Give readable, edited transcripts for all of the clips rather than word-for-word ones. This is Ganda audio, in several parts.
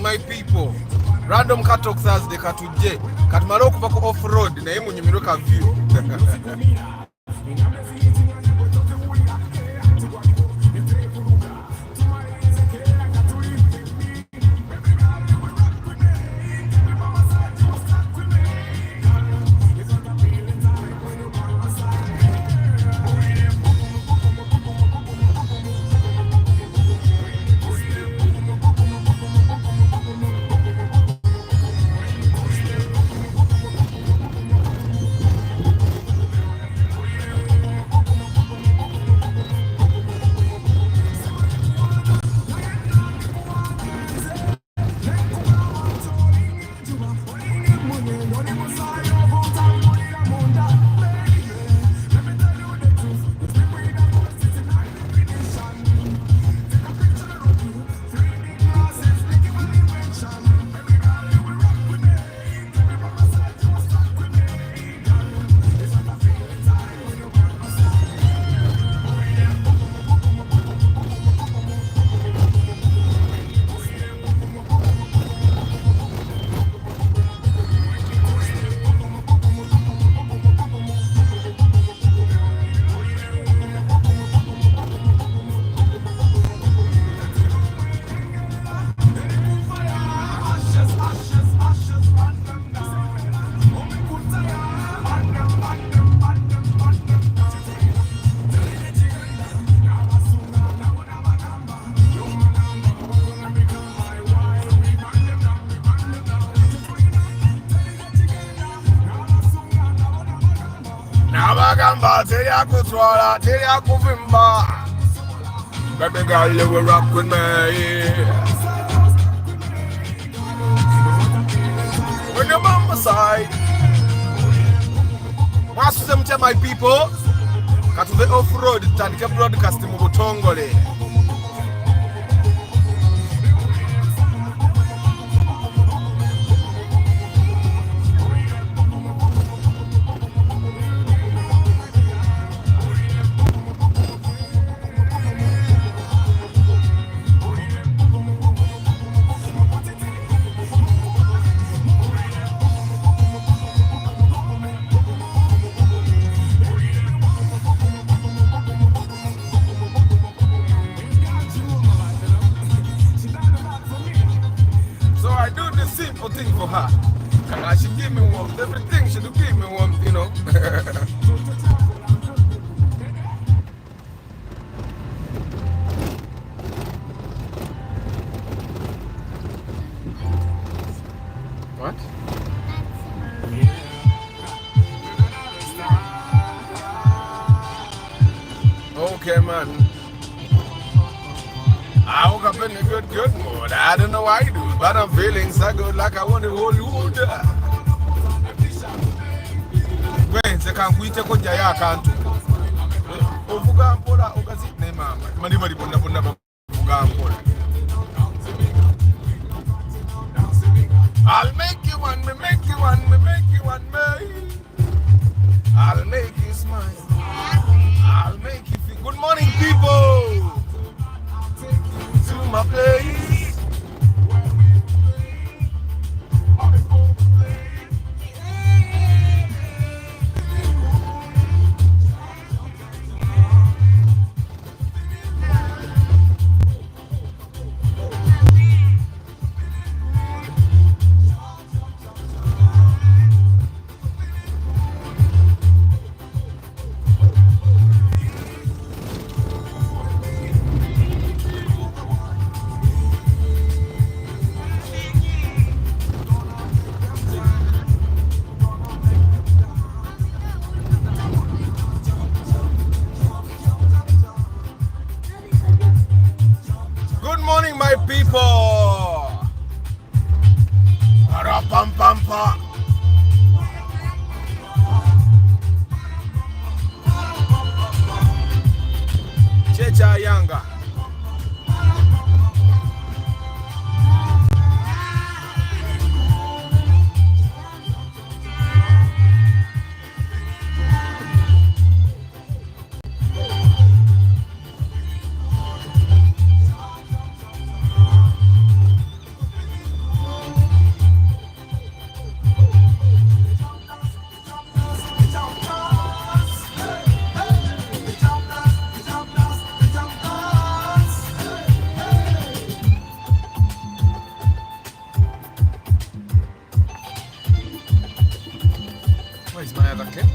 My people, random Katok Thursday katuje katumalo kuva ku off road naye munyumiro ka view Nabagamba teya kutwala teya kuvimba. Baby girl, you will rock with me. When you're on my side, what's them tell my people? Got to the off-road, tandika broadcasting mu butongole. beautiful thing for her. She give me warmth. Everything she do give me warmth, you know. What? Okay, man. I woke up in a good mood. I don't know why I do, but I'm feeling so good like I want to hold you. When they can't quit a Kojaya can't. Ofugampola, Ogazit name, Manibadi Bunda Fugampola. I'll make you one, me make you one, me make you one, me. I'll make you smile. I'll make you feel. Good morning, people. Take you to my place. My people, pam pam pam. Checha Yanga. Where's my other kid?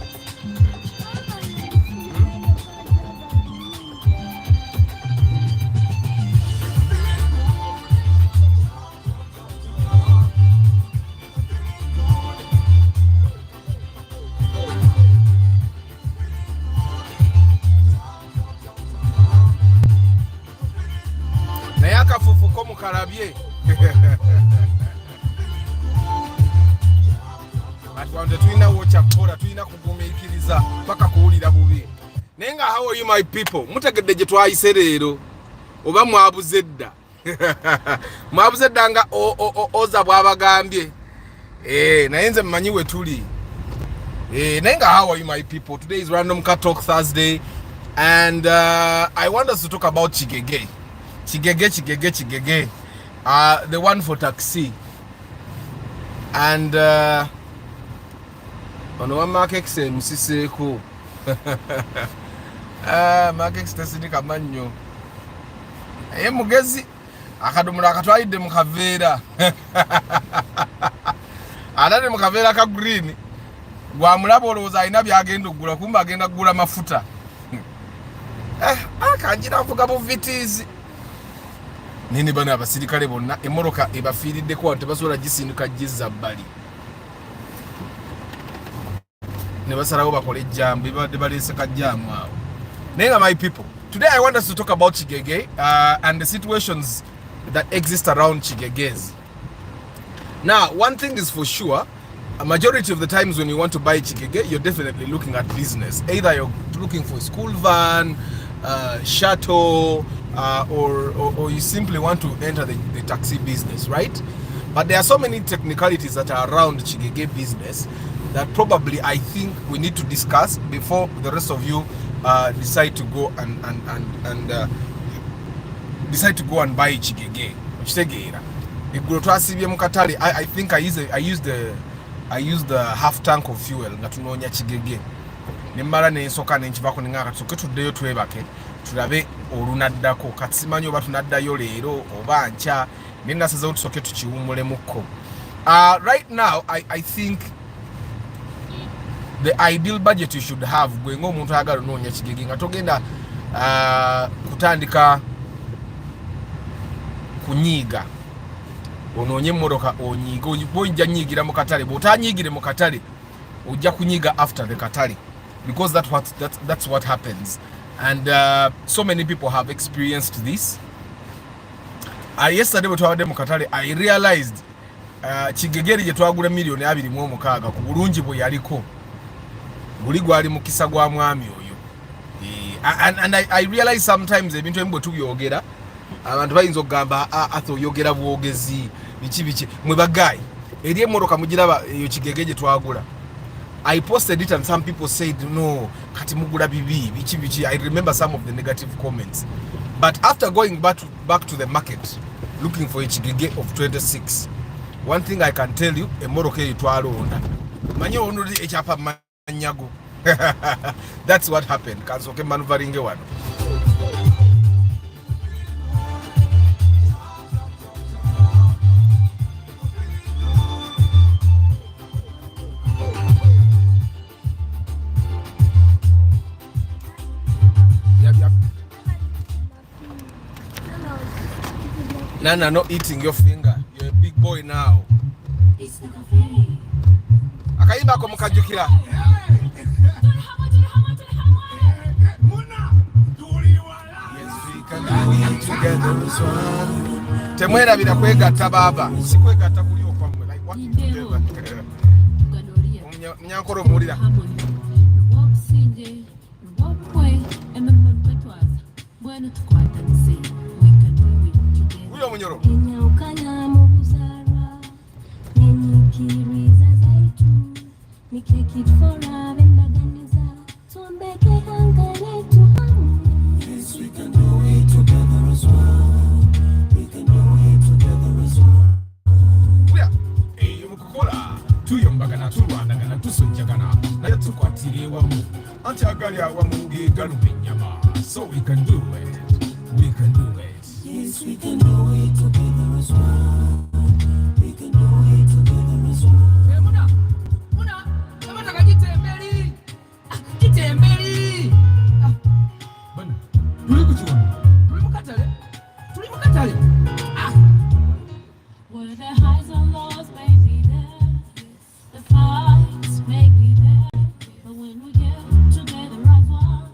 Nayaka fufu komu karabie. Atwande tuina wocha kora tuina kugumikiriza paka kuwulira bubi. Nenga how are you my people? Mutegedde gye twayise leero. Oba mwabuzedda. Mwabuzedda nga oza bwabagambye. Naye nze mmanyi we tuli. Nenga how are you my people? Today is Random Car Talk Thursday and I want us to talk about Kigeges. Kigeges. The one for taxi. And ono wa market msiseko. Market tesini kamanyo. Mugezi akadumula akatwalidde mu kaveera. Alade mu kaveera ka green. Gwa mulabo olowooza alina byagenda okugula kumbe agenda kugula mafuta. Akanjira avuga buvitizi. Nini bana abasirikale bonna emmotoka ebafiiriddeko tebasobola gisinduka gizza bbali. Ne basalawo bakole ejjambo ebadde baleese kajjaamu awo. Naye my people, today I want us to talk about Kigeges and the situations that exist around Kigeges. Now, one thing is for sure, a majority of the times when you want to buy Kigeges, you're definitely looking at business. Either you're looking for a school van, shuttle, or you simply want to enter the taxi business, right? But there are so many technicalities that are around Kigeges business that probably I think we need to discuss before the rest of you decide to go and decide to go and buy Kigeges. I think I used the half tank of fuel nga tunoonya Kigeges. Nemmala nensoka nenchivako nengaka tusoke tuddeyo twebake tulabe olunaddako kati simanyi oba tunaddayo leero oba nkya nengasazeewo tusoke tukiwummulemukko. Right now, I think the ideal budget you should have going on omuntu ayagala onoonya Kigege nga togenda kutandika kunyiiga onoonye emmotoka onyiiga ojja nyiigira mu katale bw'otanyiigire mu katale ojja kunyiiga after the katale because that's what happens and so many people have experienced this. Yesterday bwe twabadde mu katale I realized Kigege gye twagula $2,260,000 ku bulungi bwe yaliko guli gwali mukisa gwa mwami oyo. And I realize sometimes ebintu ebimu bwe tubyogera abantu bayinza okugamba ate oyogera bwogezi biki mwe bagayi eri emmotoka mugiraba eyo Kigege gye twagula. I posted it and some people said no kati mugula bibi biki. I remember some of the negative comments, but after going back to the market looking for a Kigege of 26, one thing I can tell you, emmotoka eyo twalonda manye onuli ekyapa manyago. That's what happened. Kansoke manuvaringe wano. Nana, not eating your finger. You're a big boy now. Akaimba ko mukajukira. Temwera bila kwegatta baba. Si kwegatta kuli okwamwe. Like what you do. Mnyankoro mulira. Uyo munyoro. Yes, we can do it together as one. We can do it together as one. Uya, mukukola tuyombagana tulwanagana tusojjagana naye tukwatire wamu anti agali awamu gegaluma ennyama. So we can do it. We can do it. Yes, we can do it together as one. We can do it together as one. Muna, nataka jitembeli. Jitembeli. Bana, tuli kuchiona. Tuli mukatale. Where the highs and lows may be there, the fights may be there, but when we get together as one,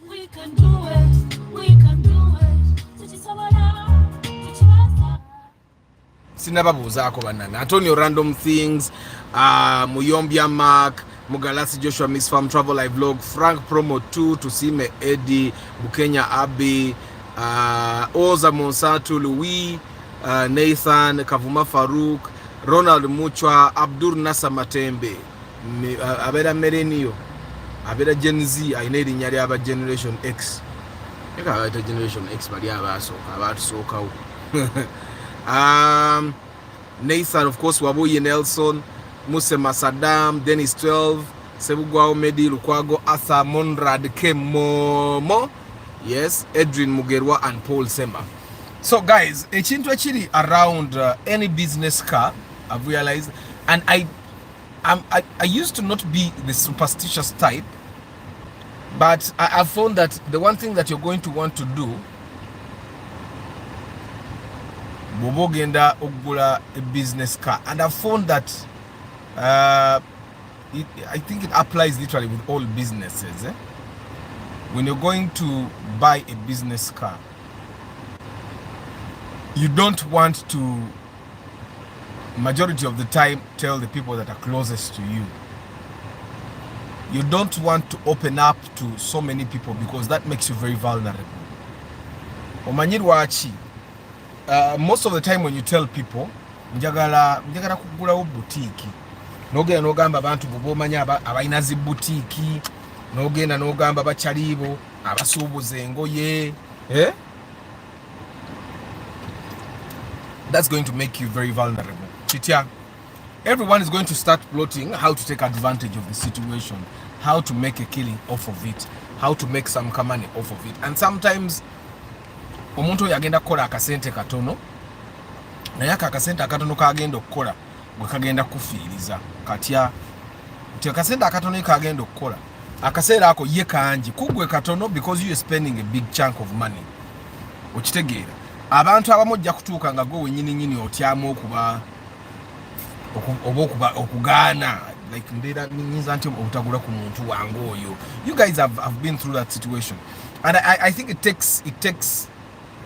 we can do it. We can do it. Sinababuuzaako bannange. Antonio Random Things, Muyombya Mark, Mugalasi Joshua Miss Farm Travel Live Vlog, Frank Promo 2, Tusime Eddie, Bukenya Abi, Oza Monsatu Louis, Nathan Kavuma Farouk, Ronald Muchwa, Abdur Nasa Matembe, abera Merenio, abera Gen Z, ayina erinnya ly'aba Generation X. Eka abayita Generation X bali abatusookawo. Nathan, of course, Wabuye Nelson, Musema Saddam, Dennis 12, Sebugwao Medi, Lukwago, Arthur Monrad Kemomo, yes, Edwin Mugerwa, and Paul Semba. So, guys, ekintu ekiri around any business car, I've realized, and I used to not be the superstitious type, but I've found that the one thing that you're going to want to do bw'ogenda okugula a business car, and I've found that I think it applies literally with all businesses. When you're going to buy a business car, you don't want to, majority of the time, tell the people that are closest to you. You don't want to open up to so many people because that makes you very vulnerable. Omanyirwachi. Most of the time when you tell people njagala kugulawo boutique, nogenda nogamba abantu bobomanya abalina zi boutique, nogenda nogamba bachalibo abasuubuza engoye, that's going to make you very vulnerable. Chitya, everyone is going to start plotting how to take advantage of the situation, how to make a killing off of it, how to make some money off of it. And sometimes omuntu oyo agenda kukola akasente katono, naye akasente akatono kagenda okukola kagenda kufiiriza katya akasente akatono kagenda okukola akaseera ako ye kangi kugwe katono because you are spending a big chunk of money. Okitegeera abantu abamu ojja kutuuka nga gwe wennyini otyamu okugaana like mbeera nyinza nti obutagula ku muntu wange oyo. You guys have been through that situation, and I think it takes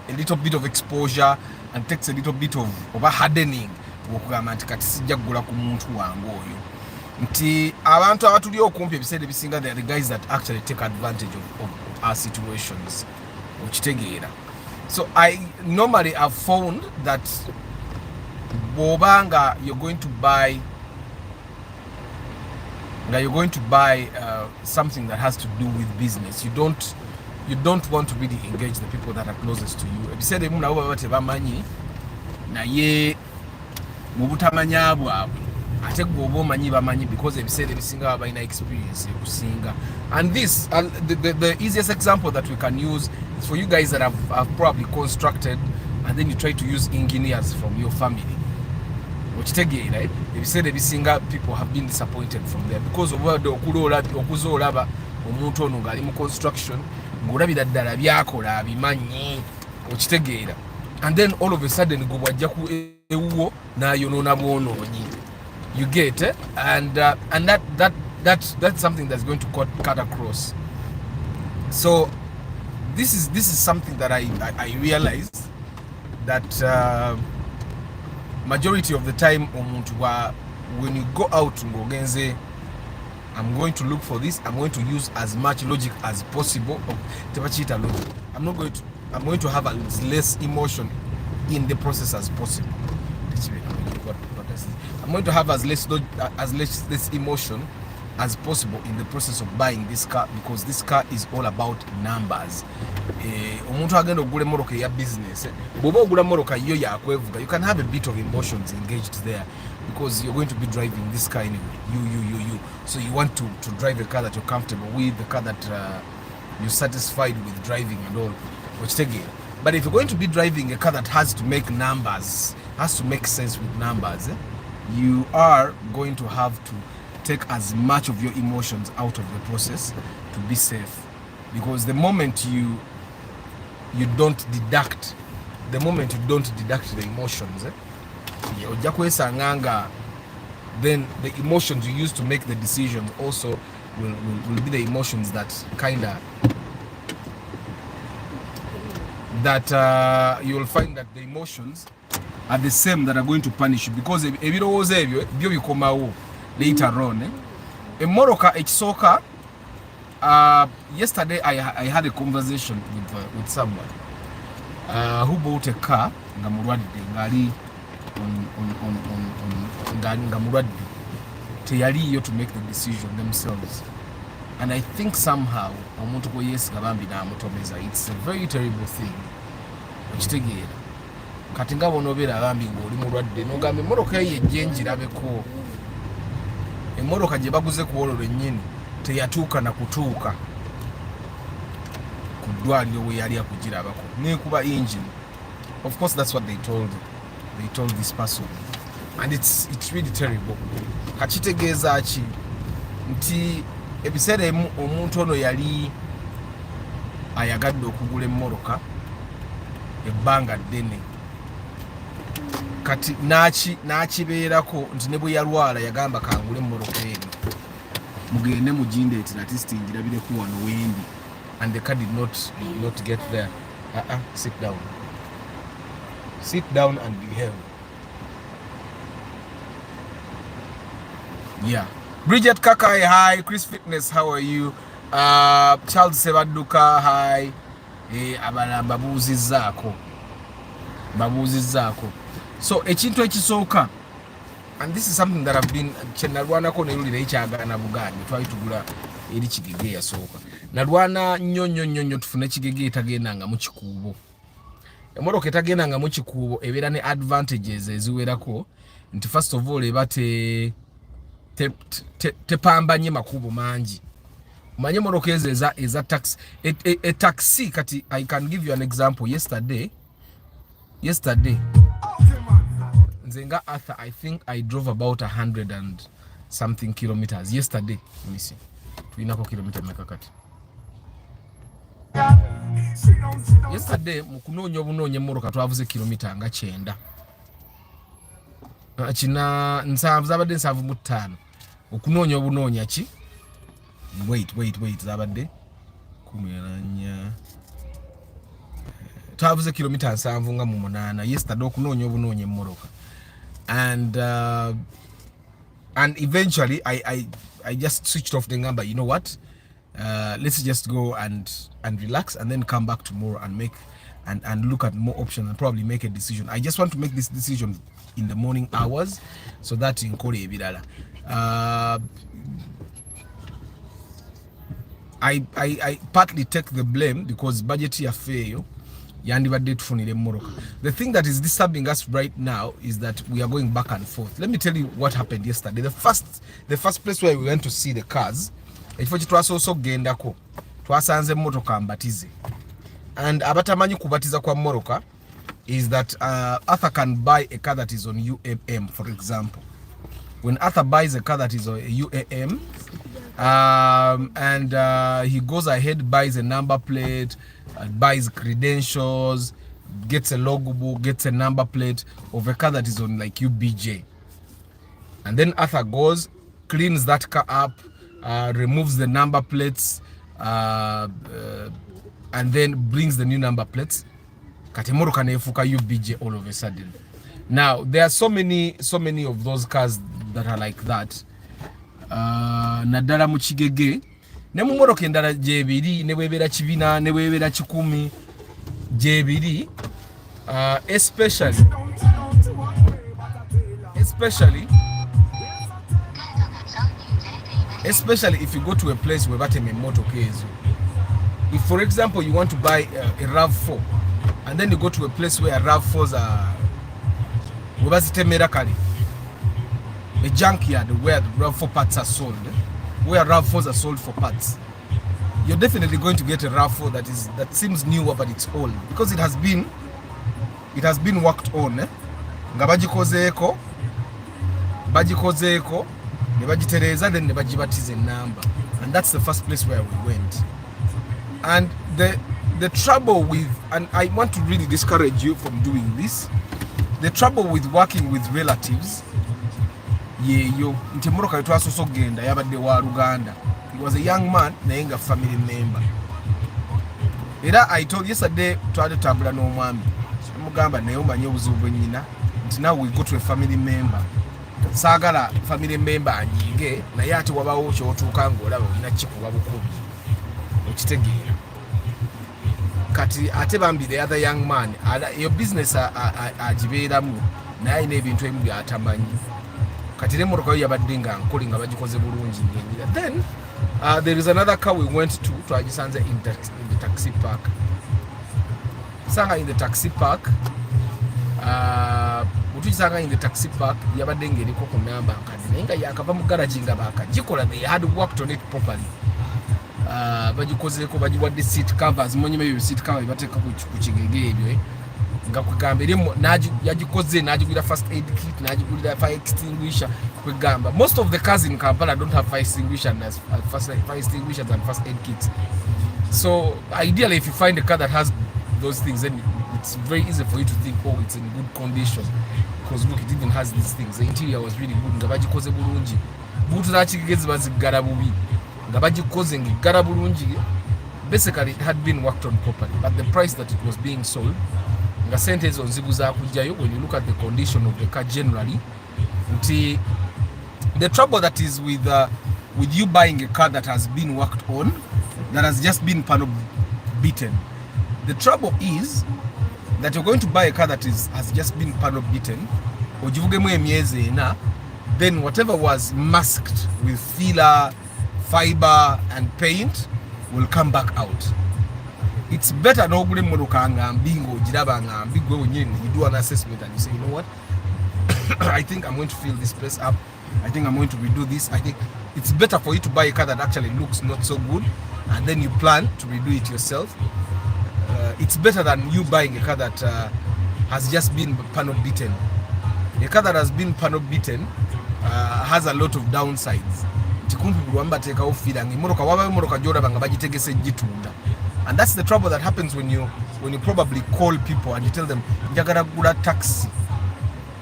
a little bit of exposure and takes a little bit of a hardening okugamba nti kati sijja kugula ku muntu wange oyo. Nti abantu abatuli okumpi ebiseera ebisinga they are the guys that actually take advantage of our situations. Okitegeera. So I normally have found that bobanga you're going to buy something that has to do with business, you don't want to really engage the people that are closest to you. Ebiseera ebimu nabo baba tebamanyi naye mu butamanya bwabwe ate gwe oba omanyi bamanyi because ebiseera ebisinga baba balina experience ekusinga. And this the easiest example that we can use is for you guys that have probably constructed and then you try to use engineers from your family. Okitegeera right? Ebiseera ebisinga people have been disappointed from there because okuza olaba omuntu ono ng'ali mu construction ng'olabira ddala byakola abimanyi. Okitegeera, and then all of a sudden gwe bwajja ku ewuwo n'ayonoona bwonoonyi. You get it? And that's something that's going to cut across. So this is something that I realized that majority of the time when you go out ngogenze, I'm going to look for this, I'm going to use as much logic as possible. I'm going to have as less emotion in the process as possible. I'm going to have as less emotion as possible in the process of buying this car because this car is all about numbers. Omuntu agenda ogula emmotoka ya business, bw'oba ogula emmotoka yo yakwevuga, you can have a bit of emotions engaged there because you're going to be driving this car anyway. You. So you want to drive a car that you're comfortable with, the car that you're satisfied with driving and all. Which take it. But if you're going to be driving a car that has to make numbers, has to make sense with numbers, you are going to have to take as much of your emotions out of the process to be safe. Because the moment you don't deduct the emotions, then the emotions you use to make the decisions also will be the emotions that you'll find that the emotions are the same that are going to punish you because ebirowoozo ebyo byo bikomawo later on. Emmoroka ekisooka, yesterday I had a conversation with someone who bought a car nga mulwadde ngali nga mulwadde teyaliyo to make the decision themselves, and I think somehow omuntu gwe yeesiga bambi n'amutomeza. It's a very terrible thing. Okitegeera kati nga bonobeera bambi ng'oli mulwadde n'ogamba emmoroka ye ejje njirabeko. Emmoroka gye baguze ku olwo lwennyini teyatuuka na kutuuka ku ddwaliro we yali akugirabako n'ekuba engine. Of course that's what they told this person, and it's really terrible. Kakitegeeza ki nti ebiseera emu omuntu ono yali ayagadde okugula emmoroka ebbanga ddene, kati n'akibeerako nti ne bwe yalwala yagamba kangule emmoroka eno mugende mugindeetera ati siti njirabireku wano wendi, and the car did not get there. Sit down and behave. Yeah. Bridget Kakai, hi. Chris Fitness, how are you? Charles Sebaduka, hi. Abala babuuzizaako. So ekintu ekisooka, and this is something that I've been kyenalwanako nerulira ekyagana Buganda twali tugula eri Kigege yasooka. Nalwana nnyo tufune Kigege etagenda mu kikuubo. Emmoroka etagenda mu kikuubo ebeera ne advantages eziwerako nti first of all eba tepambanye makubo mangi. Manye emmoroka ezo eza taxi. A taxi kati, I can give you an example. Yesterday Nzenga Arthur, I think I drove about 100 and something kilometers yesterday. Let me see. Tuinako kilometer mekakati. Yesterday mukunoonya obunoonya emmoroka twavuze kilometer nga 9. Kina nsanvu zabadde 7.5. Okunoonya obunoonya ki? Wait zabadde 14. Twavuze kilometer 7 nga mu 8 yesterday okunoonya obunoonya emmoroka. And eventually I just switched off the number. You know what? Let's just go and relax and then come back tomorrow and make and look at more options and probably make a decision. I just want to make this decision in the morning hours so that in Kore ebirala. I partly take the blame because budget ya fail. The thing that is disturbing us right now is that we are going back and forth. Let me tell you what happened yesterday. The first place where we went to see the cars, twasanze motoka mbatize. And abatamanyi kubatiza kwa moroka is that Arthur can buy a car that is on UAM, for example. When Arthur buys a car that is on UAM, and he goes ahead, buys a number plate, buys credentials, gets a logbook, gets a number plate of a car that is on like UBJ. And then Arthur goes, cleans that car up, removes the number plates, and then brings the new number plates. Katemoro kanefuka UBJ all of a sudden. Now, there are so many of those cars that are like that. Nadala mu Kigege ne mu moroka endala jebiri ne bwebera kibina ne bwebera 10 jebiri, especially if you go to a place where bateme motoka ezo. If for example you want to buy a RAV4 and then you go to a place where RAV4s are webazitemera kale, a junkyard where the RAV4 parts are sold, where RAV4s are sold for parts, you're definitely going to get a RAV4 that seems newer but it's old because it has been worked on. Nga bagikozeeko ne bagitereza then ne bagibatiza number, and that's the first place where we went. And the trouble with, and I want to really discourage you from doing this, the trouble with working with relatives, yo ntemoroka twasoso genda yabadde wa Uganda. He was a young man naye nga family member. Era I told yesterday twali tabula n'omwami mugamba naye omanye obuzibu bwennyina nti now we go to a family member. Saagala family member anyiige naye ate wabawo kyotuuka ng'olaba olina kikuba bukubi okitegeera. Kati ate bambi the other young man your business agibeeramu naye alina ebintu ebimu by'atamanyi. Kati ne moroka yo yabadde nga nkoli nga bagikoze bulungi ng'enjira. Then there is another car we went to twagisanze in the taxi park. Sanga in the taxi park, utugisanga in the taxi park yabadde ng'eriko ku namba nkadde naye nga yakava mu garage nga bakagikola. They had worked on it properly. Bagikozeeko bagiwadde seat covers, monyuma ebyo seat cover bateeka ku Kigege ebyo nga kwegamba erimu yagikoze n'agigulira first aid kit n'agigulira fire extinguisher kwegamba. Most of the cars in Kampala don't have fire extinguishers and first aid kits. So ideally if you find a car that has those things, then it's very easy for you to think, oh, it's in good condition because look, it even has these things. The interior was really good. Nga bagikoze bulungi. Buutu za Kigegezi bazigala bubi. Nga bagikoze ngigala bulungi. Basically it had been worked on properly, but the price that it was being sold, nga sente ezo nzibu za kujjayo, when you look at the condition of the car generally, nti the trouble that is with you buying a car that has been worked on, that has just been panel beaten. The trouble is that you're going to buy a car that has just been panel beaten, ogivugemu emyezi ena, then whatever was masked with filler, fiber and paint will come back out. It's better no gule mmotoka nga mbingo ogiraba nga mbigwe wenyini, you do an assessment and you say, you know what, I think I'm going to fill this place up, I think I'm going to redo this. I think it's better for you to buy a car that actually looks not so good and then you plan to redo it yourself. It's better than you buying a car that has just been panel beaten. a car that has been panel beaten has a lot of downsides. Tikumpi bulwamba teka ufira ngimoroka waba imoroka jora banga bagitegese gitunda. And that's the trouble that happens when you probably call people and you tell them njagala gula taxi.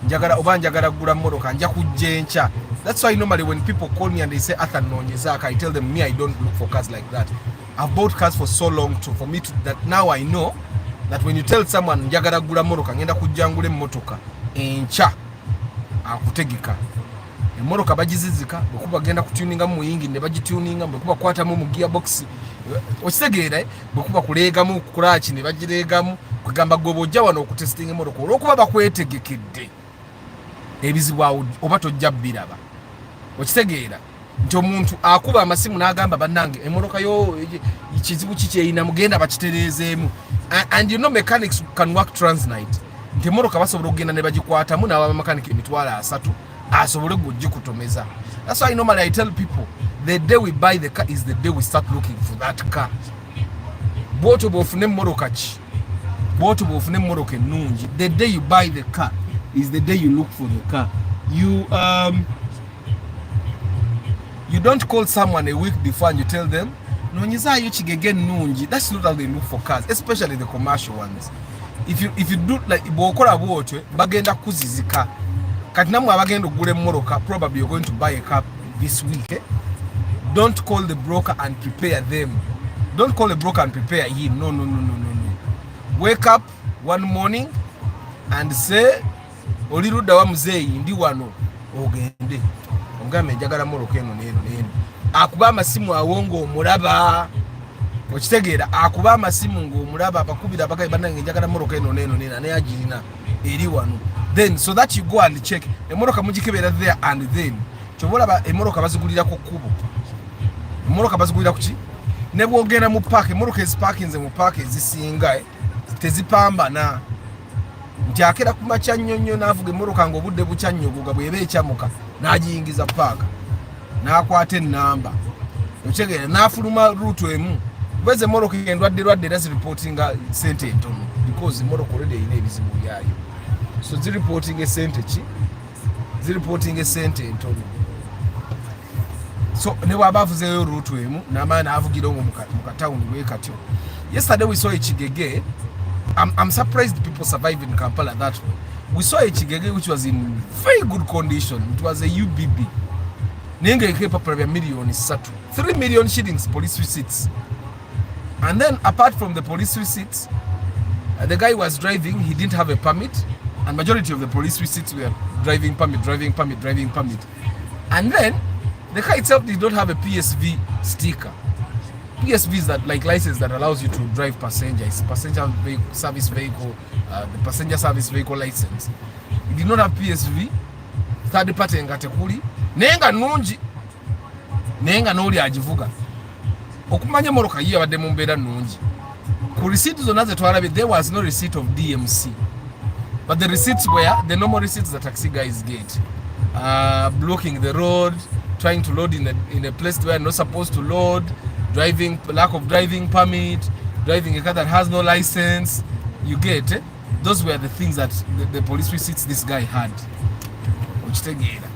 Njagala gula moroka nja kujencha. That's why normally when people call me and they say Athan Nonyezaka, I tell them me I don't look for cars like that. I've bought cars for so long for me to that now I know that when you tell someone njagala gula moroka ngenda kujangule motoka encha akutegeka emoroka bagizizika bekuba genda kutuninga mu yingi ne bagituninga bekuba kwata mu gearbox okitegeera bekuba kulega mu clutch ne bagirega mu kugamba gobojja wano okutesting emoroka olwokuba bakwetegekidde ebizibu oba tojja biraba okitegeera nti omuntu akuba amasimu n'agamba bannange emoroka yo ikizibu kikyeyina mugenda bakitereezeemu and you know mechanics can work transnight nti emoroka basobola okugenda ne bagikwatamu n'aba mechanic emitwalo 3 asobole gugikutomeza. That's why normally I tell people the day we buy the car is the day we start looking for that car. Bwoto bwofune emoroka ki bwoto bwofune emoroka ennungi, the day you buy the car is the day you look for the car. You don't call someone a week before and you tell them nonyizayo Kigege nnungi. That's not how they look for cars, especially the commercial ones. If you do like bwokola bwotwe bagenda kuzizika kati namwe abagenda ogula emoroka, probably you're going to buy a car this week. Don't call the broker and prepare them. Don't call the broker and prepare him. No. Wake up one morning and say olirudda wa muzeeyi ndi wano ogende ongambe njagala moroka eno neno akuba amasimu awongo omulaba okitegeera akuba amasimu ng'omulaba abakubira abagayi bannange njagala moroka eno neno ne agirina eri wano. Then so that you go and check emoroka mugikebera there and then chobola emoroka bazigulira ku kubo emoroka bazigulira kuki ne bwogenda mu park emoroka eziparkinze mu park ezisinga tezipambana nti akera ku macha nnyonnyo n'avuga emoroka ng'obudde bukyannyogoga bw'eba ekyamuka n'agiyingiza park n'akwata ennamba okitegeera n'afuluma route emu bweze emoroka endwadde era ziripotinga sente entono because emoroka already erina ebizibu byayo. So reporting a sente ki reporting a sente entono. So ne wabavuzeyo route emu n'amaana avugira mu town we katyo. Yesterday we saw a Kigege. I'm surprised people survive in Kampala that way. We saw a Kigege which was in very good condition. It was a UBB. Nenga ikepa probably million 3 million shillings police receipts. And then apart from the police receipts, the guy was driving, he didn't have a permit. And majority of the police receipts were driving permit. And then the car itself did not have a PSV sticker. PSV is that like license that allows you to drive passenger. It's passenger service vehicle, the passenger service vehicle license. It did not have PSV. Third party ngatekuli. Nenga nungi. Nenga noli ajivuga. Okumanya moroka yiye abadde mu mbeera nungi. Ku receipts zonna ze twalabe there was no receipt of DMC. But the receipts were the normal receipts that taxi guys get. Blocking the road, trying to load in a place where you're not supposed to load, driving, lack of driving permit, driving a car that has no license. You get it? Those were the things that the police receipts this guy had. Which together.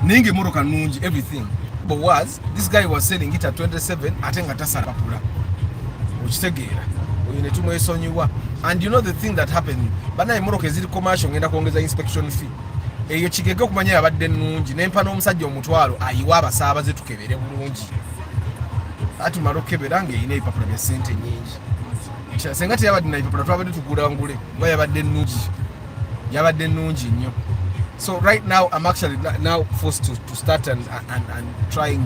Ninge moroka nungi, everything. But this guy was selling it at 27, atenga tasara papula. And you know the thing that happened, bana emoroka eziri commercial ngenda kuongeza inspection fee. Eyo Kigege okumanya yabadde nnungi nempa n'omusajja omutwalo ayiwa abasaabaze tukebere bulungi. Ati marokebera ng'erina ebipapula bya ssente nnyingi. Senga teyabadde na ebipapula twabadde tugula ngule kuba yabadde nnungi nnyo. So right now I'm actually now forced to start and try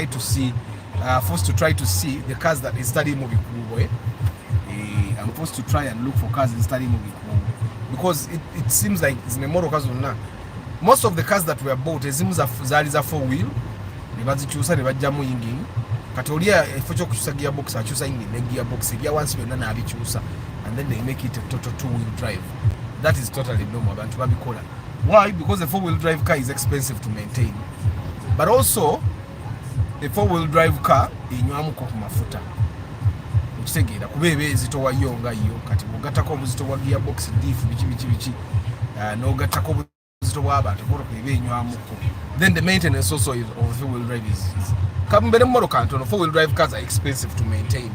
to see the cars that is studying movie cool. I'm forced to try and look for cars in studying movie cool because it seems like most of the cars that were bought zali za 4-wheel ne bazikyusa ne bajjamu engine kati oliya efo ky'okukyusa gearbox akyusa engine ne gearbox ebya wansi byonna n'abikyusa and then they make it a total 2-wheel drive. That is totally normal abantu babikola. Why? Because a 4-wheel drive car is expensive to maintain, but also a 4-wheel drive car inywamu ku mafuta. okitegeera kuba eba ezito wayo nga yo kati bw'ogattako obuzito bwa gearbox diff biki n'ogattako obuzito bw'abantu motoka eba enywamuko. Then the maintenance also of 4-wheel drive is kambeere mmoloka ntono. 4-wheel drive cars are expensive to maintain,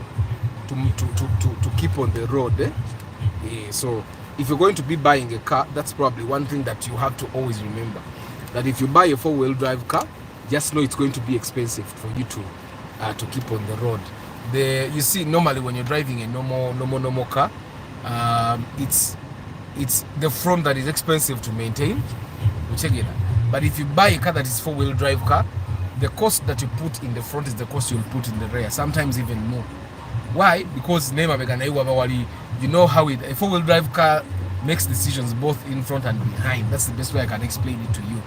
to keep on the road so if you're going to be buying a car, that's probably one thing that you have to always remember, that if you buy a 4-wheel drive car, just know it's going to be expensive for you to keep on the road. You see, normally when you're driving a normal car, it's the front that is expensive to maintain. But if you buy a car that is 4-wheel drive car, the cost that you put in the front is the cost you'll put in the rear, sometimes even more. Why? Because you know how a 4-wheel drive car makes decisions both in front and behind. That's the best way I can explain it to you.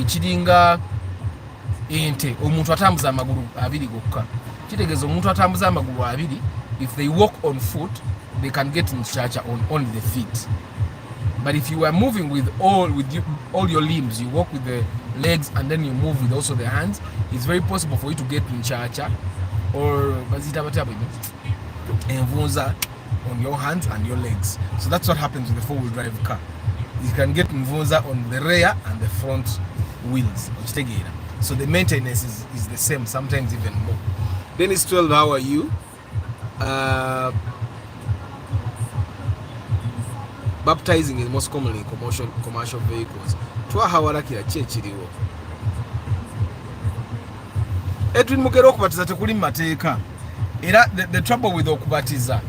Chiringa ente omuntu atambuza amagulu abiri gokka. Kitegeeza omuntu atambuza amagulu abiri, if they walk on foot, they can get in church on only the feet. But if you are moving with all your limbs, you walk with the legs and then you move with also the hands, it's very possible for you to get in church or envunza on your hands and your legs. So that's what happens with the 4-wheel drive car. You can get envunza on the rear and the front wheels. So the maintenance is the same, sometimes even more. Then it's 12 hour you. Baptizing is most commonly in commercial vehicles. Twahawarakira kyekiriwo. Edwin mugero okubatiza tekuli mateeka. Era the trouble with okubatiza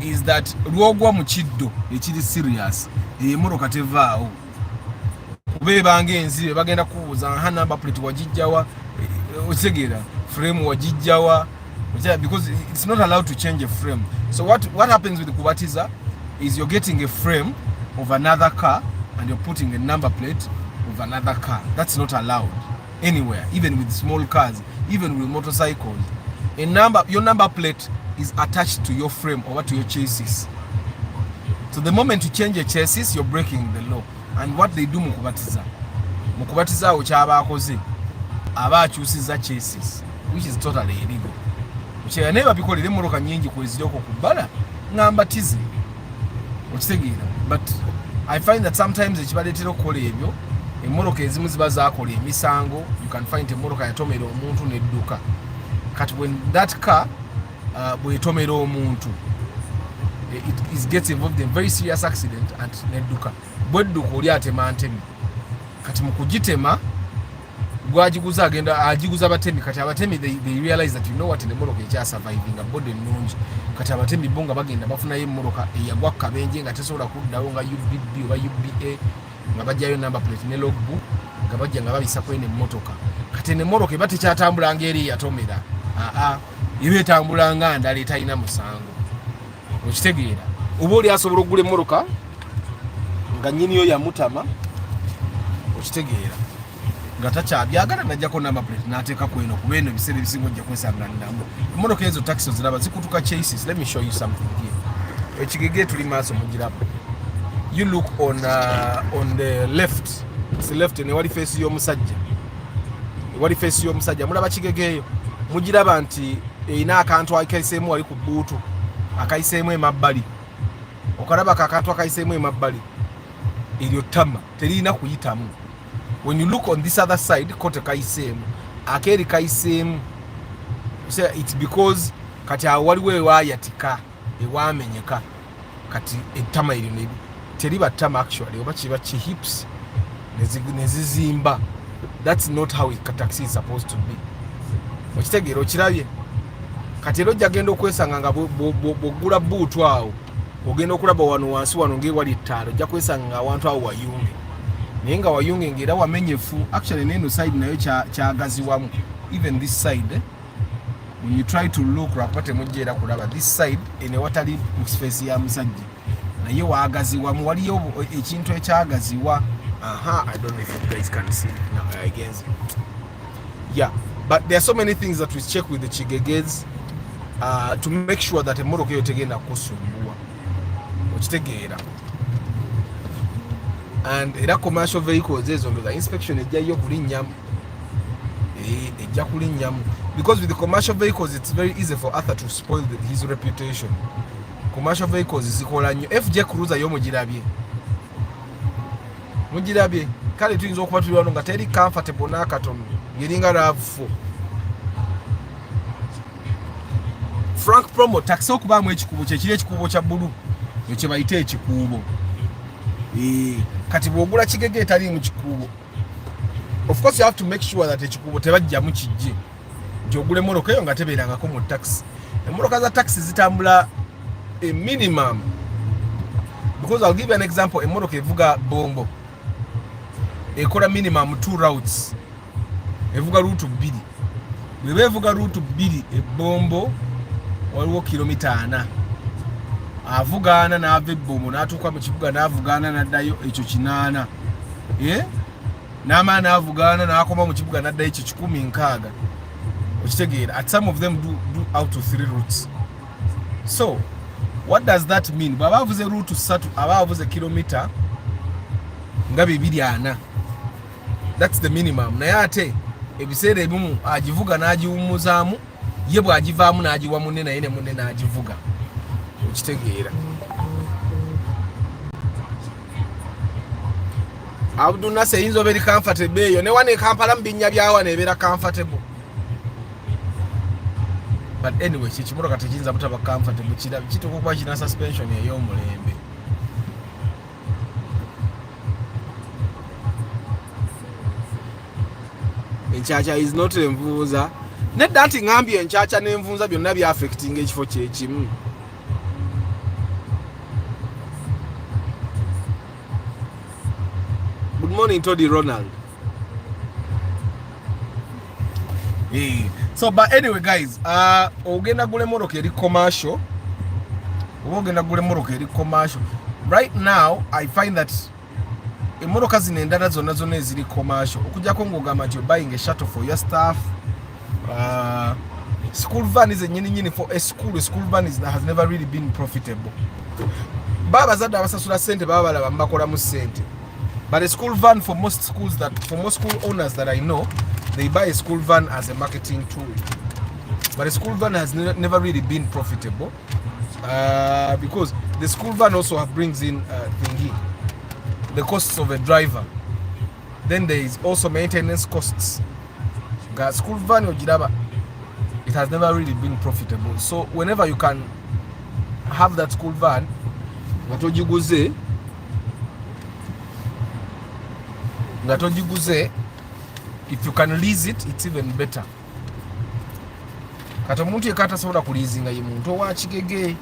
is that lwogwa mu kiddo ekiri serious emmotoka tevaawo. Kubebanga enzibe bagenda kubuuza ha number plate wagijjawa otegeera frame wagijjawa because it's not allowed to change a frame. So what happens with the kubatiza is you're getting a frame of another car and you're putting a number plate of another car. That's not allowed anywhere, even with small cars, even with motorcycles. Your number plate is attached to your frame or to your chassis. So the moment you change your chassis, you're breaking the law. And what they do mukubatiza ochaba akoze aba akyusiza chassis, which is totally illegal. Uche never bikolere moroka nyingi kweziroko kubala ngambatize. But I find that sometimes ekibaletera okukola ebyo emmoroka ezimu ziba zaakola emisango. You can find emmoroka yatomera omuntu nedduka. Kati when that car bwetomera omuntu, it gets involved in very serious accident and nedduka. Bwedduka oli atema ntemi. Kati mukugitema gwagiguza agenda agiguza abatemi. Kati abatemi they realize that you know what, emmoroka ekya surviving a body nungi. Kati abatemi bonga bagenda bafunayo emmoroka eyagwa kabenje nga tesobola kuddawo nga UBB oba UBA nga bajjayo number plate ne logbook nga bajja nga babisa kwene emmotoka. Kati n'emmoroka eba tekyatambula ngeri yatomera. Ibe etambula nga ndala etalina musango. Okitegeera oba oli asobola okugula emmoroka nga nnyiniyo yamutama. Okitegeera nga takyabyagala najjako number plate n'ateeka kweno kuba eno ebiseera ebisinga ojja kwesanga ninamu. Emmotoka ezo taxi oziraba zikutuka chases. Let me show you something here. Ekigege tuli maaso mugiraba. You look on the left. It's the left ne wali face y'omusajja. Wali face y'omusajja mulaba Kigege eyo. Mugiraba nti erina akantu akayiseemu wali ku bbuutu. Akayiseemu emabbali. Okalaba akantu akayiseemu emabbali. Eryo ttama terina kuyitamu. When you look on this other side, kote kayiseemu. Akeeri kayiseemu. So it's because kati waliwo ewayatika ewamenyeka. Kati ettama eryo teriba ttama actually oba kiba hips nezizimba. That's not how a taxi is supposed to be. Okitegeera okirabye. Kati ero jagenda okwesanga nga bw'ogula bbuutu awo ogenda okulaba wano wansi wano ng'ewali ettaala ojja kwesanga nga awantu awo wayunge. Naye nga wayunge ng'era wamenyefu. Actually n'eno side nayo kyagaziwamu. Even this side when you try to look rapate mujjera kulaba this side ene watali face ya musajja naye waagaziwamu waliyo ekintu ekyagaziwa. I don't know if you guys can see now against. Yeah, but there are so many things that we check with the Kigeges to make sure that emmoroka eyo tegenda kusumbua. Okitegeera. And era commercial vehicles ezo ndo the inspection ejjayo kulinnyamu. Ejja kulinnyamu. because with the commercial vehicles it's very easy for Arthur to spoil his reputation. Commercial vehicles zikola nnyo. FJ Cruiser yo mugirabye kale tuyinza okuba tuli wano nga teri comfortable n'akatono ngeringa RAV4. Frank Promo taxi okubaamu ekikubo kyekiri ekikubo kya bbulu ekyo bayita ekikuubo. Kati bw'ogula Kigege etali mu kikuubo, of course you have to make sure that ekikuubo tebajjamu kijje nti ogula emmotoka eyo nga tebeerangako mu taxi. Emmotoka za taxi zitambula a minimum, because I'll give you an example. Emmotoka evuga Bombo ekola minimum 2 routes, evuga route 2. Bweba evuga route 2 eBombo waliwo kilomita 4, avugaana n'ava eBombo n'atuuka mu kibuga n'avugaana n'addayo ekyo 8, n'amaana n'avugaana n'akoma mu kibuga n'addayo ekyo 16. Okitegeera, at some of them do out to 3 routes. So what does that mean? Bw'aba avuze route 3 aba avuze kilomita nga 240. That's the minimum. Naye ate ebiseera ebimu agivuga n'agiwummuzaamu, ye bw'agivaamu n'agiwa munne naye ne munne n'agivuga. Okitegeera. Abdul Nasser eyinza obeera comfortable eyo, ne wano e Kampala mu binnya byawa neebeera comfortable. But anyway, kikimotoka tekiyinza butaba comfortable, kituuka okuba kirina suspension ey'omulembe. Enkyakya is not envuuza. Nedda nti ngambye enkyakya n'envunza byonna bya affecting ekifo kyekimu. Good morning, Toddy Ronald. So but anyway guys, ogenda gule moroka eri commercial. Ogenda gule moroka eri commercial. Right now I find that emoroka zinendala zonna zonna eziri commercial. Okujjako ng'ogamba nti you're buying a shuttle for your staff. School van is a nyini for a school. A school van has never really been profitable. Baba zadde abasasula sente baba balaba mbakola mu sente. But a school van for most school owners that I know, they buy a school van as a marketing tool. But a school van has never really been profitable because the school van also brings in the costs of a driver. Then there is also maintenance costs. School van it has never really been profitable. So whenever you can have that school van, if you can lease it, it's even better. Kati omuntu yekata sobola kulizinga ye muntu owa Kigege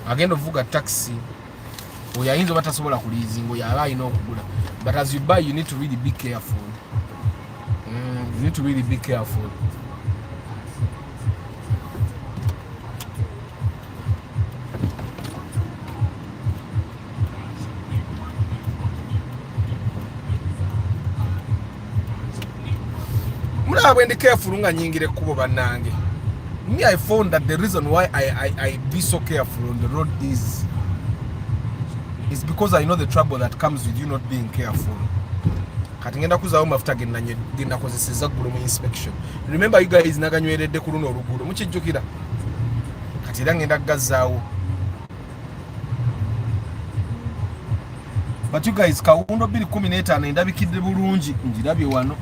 agenda ovuga taxi oyo ayinza oba tasobola kulizinga oyo aba alina okugula. But as you buy, you need to really be careful. You need to really be careful. When the careful nga nyingire kubo banange. Me, I found that the reason why I be so careful on the road is because I know the trouble that comes with you not being careful. Kati ngenda kuzaawo after genda kozeseza gulu mu inspection. Remember you guys naganyweredde ku luno oluguudo mukijjukira. Kati era ngenda gazaawo. But you guys kawundo 215 endabikidde bulungi njirabye wano.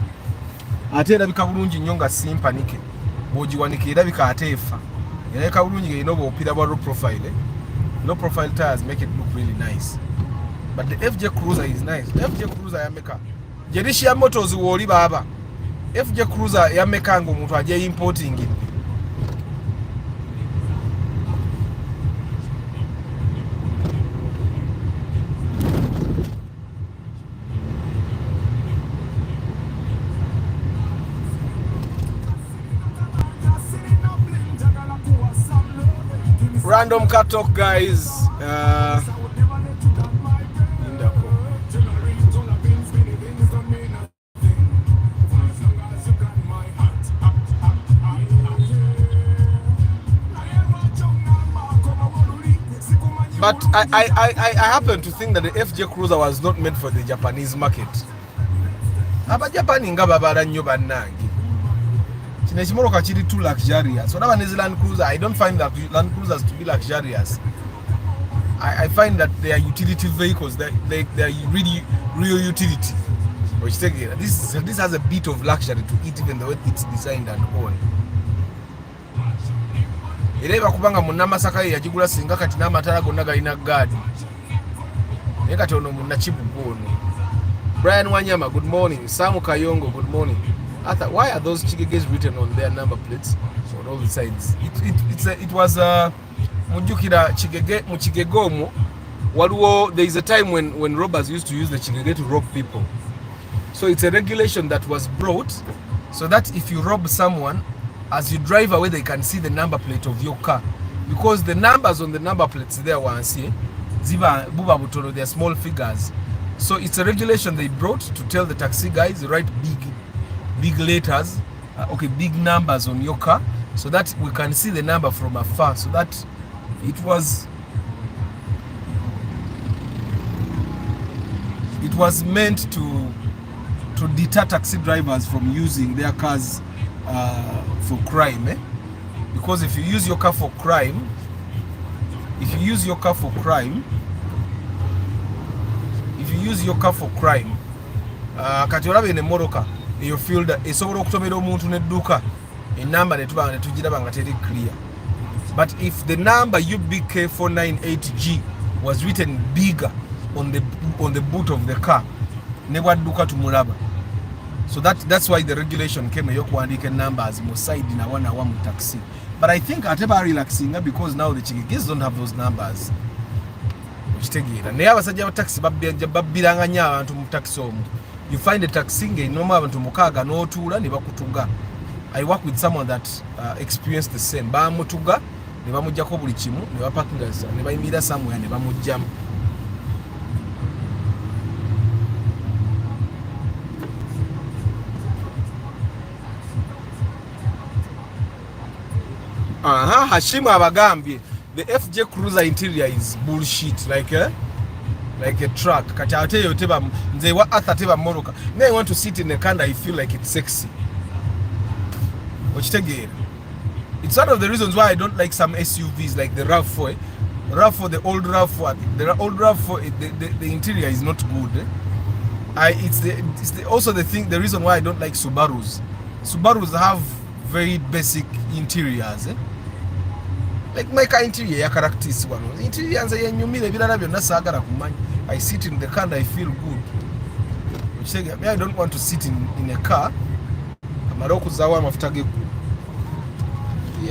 Ate erabika bulungi nnyo nga simpanike. Bw'ogiwanika erabika ate efa. Erabika bulungi ng'erina obupira bwa low profile. Low profile tires make it look really nice. But the FJ Cruiser is nice. The FJ Cruiser yameka. Jerishia Motors woli baba. FJ Cruiser yameka ng'omuntu ajja importing it. Random car talk, guys. But I happen to think that the FJ Cruiser was not meant for the Japanese market. Aba Japan nga babala nnyo bannange. kino ekimotoka kiri too luxurious. Olaba ne Land Cruiser, I don't find that Land Cruisers to be luxurious. I find that they are utility vehicles. They are really real utility. Which take it. This has a bit of luxury to it, even the way it's designed and all. Era kubanga munnamasaka ye yagigula singa kati n'amatala gonna galina gaadi. Naye kati ono munnakibugu ono. Brian Wanyama, good morning. Samu Kayongo, good morning. Arthur, why are those Kigeges written on their number plates on all the sides? It was mujukira Kigege mu Kigegomo waliwo. There is a time when robbers used to use the Kigege to rob people. So it's a regulation that was brought so that if you rob someone, as you drive away, they can see the number plate of your car, because the numbers on the number plates there once ziba buba butono, they are small figures. So it's a regulation they brought to tell the taxi guys, write big letters, big numbers on your car, so that we can see the number from afar. So that it was meant to deter taxi drivers from using their cars for crime, because if you use your car for crime, kati olabe ne moroka eyo field esobola okutomera omuntu nedduka enamba netuba netugiraba nga teri clear. But if the number UBK498G was written bigger on the boot of the car, ne bwadduka tumulaba. So that's why the regulation came eyokuwandiika numbers mu side na wa mu taxi. But I think ate ba relaxing because now the Kigeges don't have those numbers. Okitegeera naye abasajja ba taxi babbiranga nnyo abantu mu taxi omu. You find a taxi ng'enoma abantu mukaaga n'otuula ne bakutuga. I work with someone that experienced the same. Bamutuga ne bamujjako buli kimu ne bapakingaza ne bayimirira somewhere ne bamujjamu. Hashimu abagambye the FJ Cruiser interior is bullshit, like a truck. Kati ate yo teba nze wa Arthur teba moroka. Me I want to sit in a car and I feel like it's sexy. Okitegeera. It's one of the reasons why I don't like some SUVs like the RAV4. RAV4, the old RAV4. The old RAV4, the interior is not good. Also the reason why I don't like Subarus. Subarus have very basic interiors. Like my car interior ya characteristics one. Interior nze yenyumire ebirala byonna saagala kumanya. I sit in the car and I feel good. Which say I don't want to sit in a car. Amara okuzaawo amafuta ge.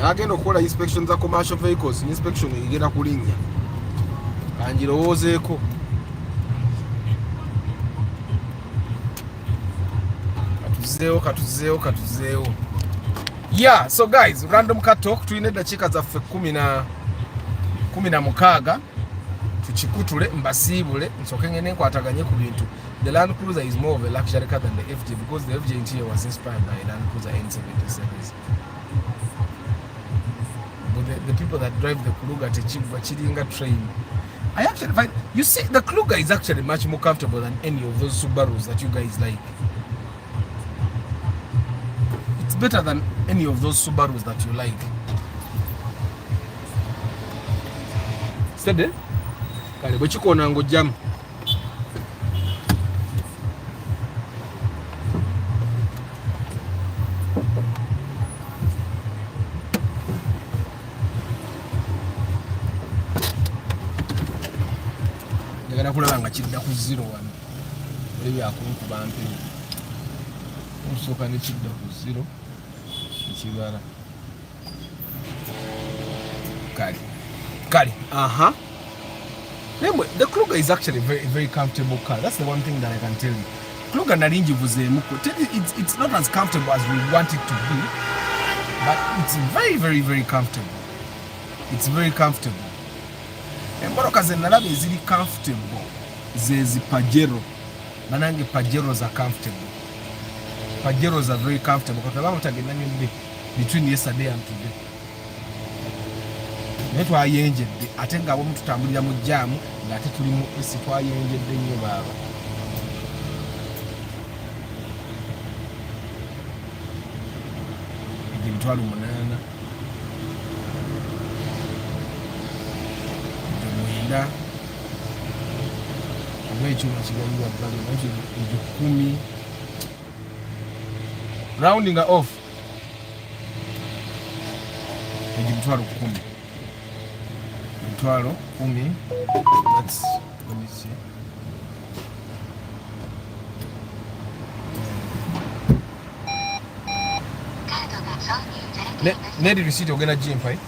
Agenda okukola inspection za commercial vehicles, inspection egenda kulinnya. Kanjirowoozeeko. Katuzeewo. Yeah, so guys, random car talk tuine dakika zaffe 16 tukikutule mbasiibule nsooke ngende nkwataganye ku bintu. The Land Cruiser is more of a luxury car than the FJ because the FJ interior was inspired by Land Cruiser N77s. But the people that drive the Kluger Chiringa train, I actually find, you see, the Kluger is actually much more comfortable than any of those Subarus that you guys like. It's better than any of those Subarus that you like. Steady? Kale bwekikoona ng'ojjamu. Njagala kulaba nga kidda ku 0 wano. Oli byakunkuba mpini. Omusooka ne kidda ku 0. Ekibala. Kale. The Kluger is actually a very, very comfortable car. That's the one thing that I can tell you. Kluger nalinjivuzeemuko. It's not as comfortable as we want it to be, but it's very, very, very comfortable. It's very comfortable. Emboroka ze nalaba eziri comfortable zezi Pajero. Banange Pajeros are comfortable. Pajeros are very comfortable. Kwa sababu mutagenda nyumbi between yesterday and today. Twayenjedde ate nga bwe tutambulira mu jaamu ng'ate tuli mu esi twayenjedde nnyo baaba. emitwalo 8 mwenda oba ekyuma kigaliwa bbali nakyo 10 rounding off emitwalo 10 that's let me see Nedi receipt ogenda GMP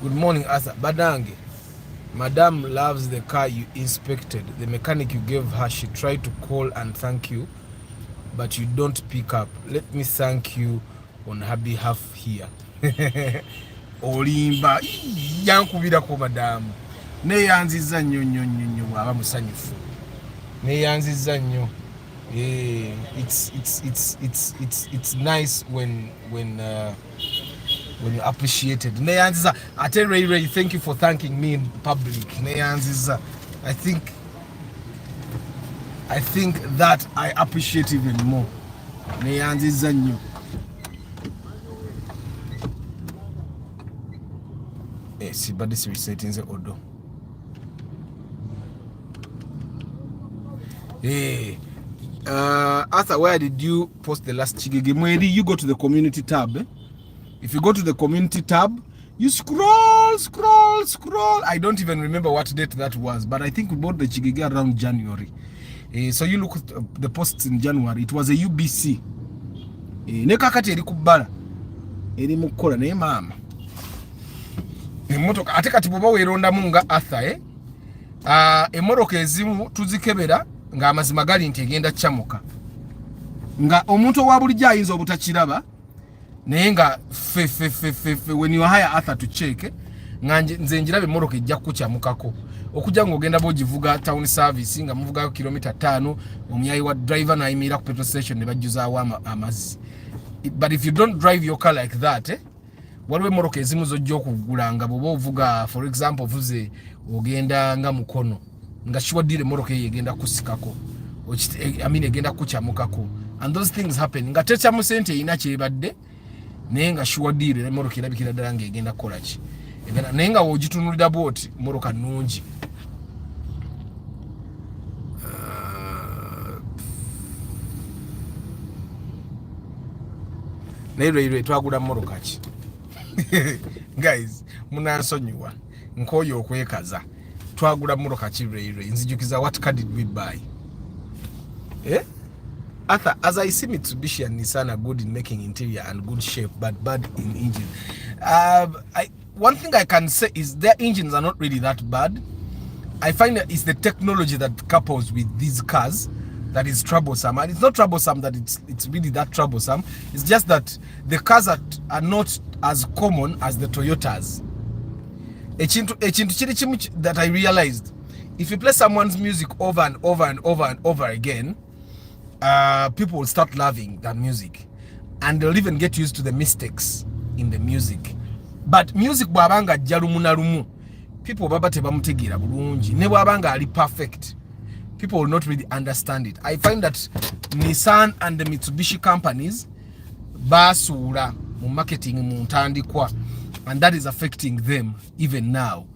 Good morning, Arthur. Badange, Madam loves the car you inspected. The mechanic you gave her, she tried to call and thank you, but you don't pick up. Let me thank you on her behalf here. Olimba yankubirako madamu neyanziza nnyo bwaba musanyufu neyanziza nnyo. It's nice when you appreciate it. Neyanziza ate Ray, thank you for thanking me in public. Neyanziza, I think that I appreciate even more. Neyanziza nnyo. See, but this resetting the odo. Hey, Arthur, where did you post the last Kigeges? Maybe you go to the community tab. If you go to the community tab, you scroll. I don't even remember what date that was, but I think we bought the Kigeges around January. So you look at the posts in January. It was a UBC. Nekakati eri kubala. Eri mukola ne mama. Emotoka ate kati bwoba weeronda munga Arthur emotoka ezimu tuzikebera nga amazima gali nti egenda chamuka nga omuntu wa bulijjo ayinza obutakiraba naye nga when you hire Arthur to check nga nze njirabe emotoka ejja kukyamukako okujja ng'ogenda bogivuga town service nga muvuga kilomita 5 omyayi wa driver nayimira ku petrol station ne bajjuzaawo amazzi. But if you don't drive your car like that waliwo emotoka ezimu zojja okugula nga bwoba ovuga for example vuze ogenda nga Mukono nga sure deal emotoka eyo egenda kusikako egenda kukyamukako, and those things happen nga tekyamu sente erina kyebadde naye nga sure deal emotoka erabikira ddala nga egenda kukola ki naye nga wogitunulira bwoti emotoka nnungi. naye twagula emotoka ki guys munansonyiwa nkoyo okwekaza twagula emotoka ki nzijukiza what car did we buy Arthur, as I see Mitsubishi and Nissan are good in making interior and good shape but bad in engine. One thing I can say is their engines are not really that bad. I find that it's the technology that couples with these cars that is troublesome, and it's not troublesome that it's really that troublesome. It's just that the cars are not as common as the Toyotas. That I realized, if you play someone's music over and over and over and over again, people will start loving that music, and they'll even get used to the mistakes in the music. But music bwabanga jalumu na lumu, people baba tebamutegeera bulungi. Ne bwabanga ali perfect, people will not really understand it. I find that Nissan and the Mitsubishi companies basula mu marketing mu ntandikwa, and that is affecting them even now.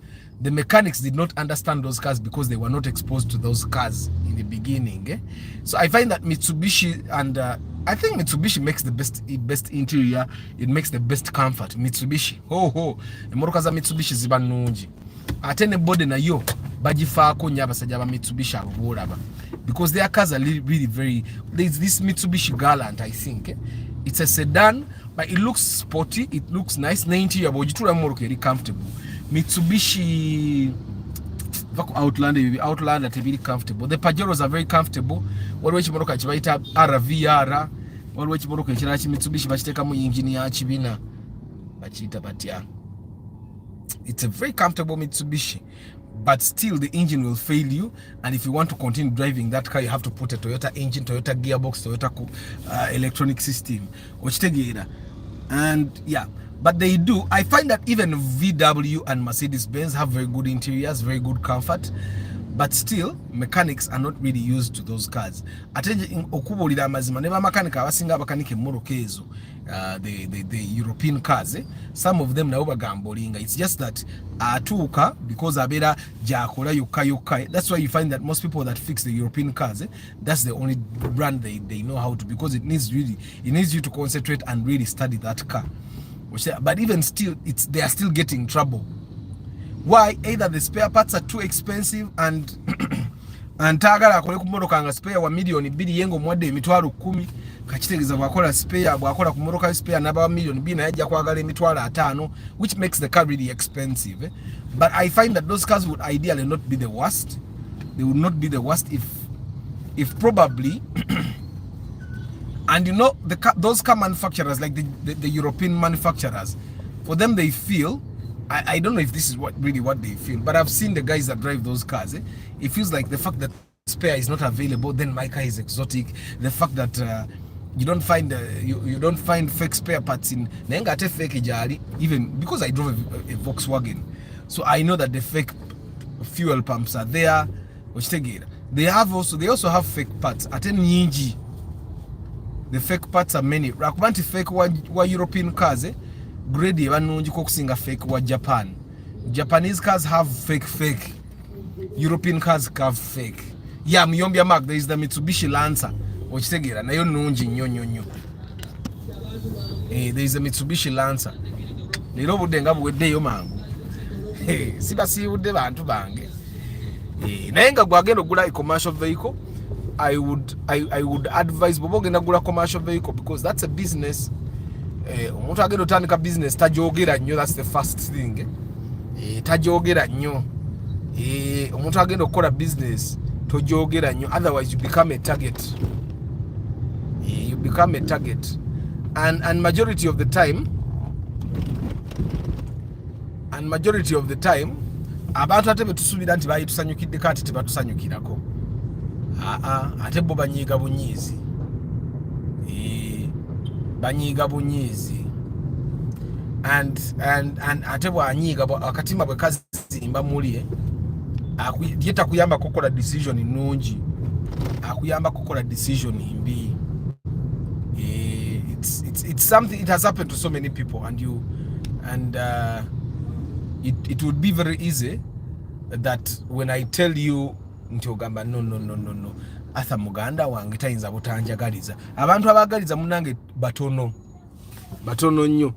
The mechanics did not understand those cars because they were not exposed to those cars in the beginning. So I find that Mitsubishi and I think Mitsubishi makes the best interior. It makes the best comfort. Mitsubishi. Emotoka za Mitsubishi ziba nungi. Ate ne body na yo bagifaako nnyo abasajja ba Mitsubishi abo bolaba. Because their cars are really very. There's this Mitsubishi Galant, I think. It's a sedan, but it looks sporty. It looks nice. Na interior bogitula motoka eri comfortable. Mitsubishi Outlander to be comfortable. The Pajeros are very comfortable. What which motoka chibaita RVR. What which motoka chirachi Mitsubishi bachiteka mu engine ya chibina bachita batya. It's a very comfortable Mitsubishi, but still the engine will fail you, and if you want to continue driving that car, you have to put a Toyota engine, Toyota gearbox, Toyota electronic system. And yeah, but they do. I find that even VW and Mercedes-Benz have very good interiors, very good comfort, but still mechanics are not really used to those cars. Atenje okubulira amazima neba makanika abasinga abakanike morokezo the European cars, some of them nabo bagambolinga. It's just that atuuka because abera jakola yoka. That's why you find that most people that fix the European cars, that's the only brand they know how to, because it needs you to concentrate and really study that car. But even still, they are still getting trouble. Why? Either the spare parts are too expensive and tagala akole ku motoka nga spare wa million 2 yengo mwadde emitwalo 10 kakitegeza bwakola spare bwakola ku motoka spare naba million 2 na yajja kwagala emitwalo 5, which makes the car really expensive. But I find that those cars would ideally not be the worst. They would not be the worst if probably and you know those car manufacturers, like the European manufacturers, for them they feel, I don't know if this is what they feel, but I've seen the guys that drive those cars. It feels like the fact that spare is not available, then my car is exotic. The fact that you don't find fake spare parts in Nengate fake jari, even because I drove a Volkswagen, so I know that the fake fuel pumps are there. They also have fake parts. Aten nyingi. The fake parts are many. Rakubanti fake wa European cars, grade banungi ko kusinga fake wa Japan. Japanese cars have fake. European cars have fake. Yeah, Myombia Mark, there is the Mitsubishi Lancer. Ochitegera nayo nungi nnyo. There is a Mitsubishi Lancer. Lero budde nga buwedde yo mangu. Siba siwudde bantu bange. Naye nga gwagenda ogula commercial vehicle, I would advise bobo genda gula commercial vehicle, because that's a business. Omuntu agenda otandika business tajogera nnyo. That's the first thing. Tajogera nnyo. Omuntu agenda okola business tojogera nnyo, otherwise you become a target. You become a target, and majority of the time abantu ate betusubira nti bayitusanyukidde kati tebatusanyukirako. Ate bo banyiiga bunyiizi. Banyiiga bunyiizi. And ate bwanyiiga akatima bwe kazimba muli yeta kuyamba kokola decision nungi. Akuyamba kokola decision mbi. It's something, it has happened to so many people, and it would be very easy that when I tell you nti ogamba no Arthur Muganda wange tayinza butanjagaliza. Abantu abagaliza munange batono nnyo.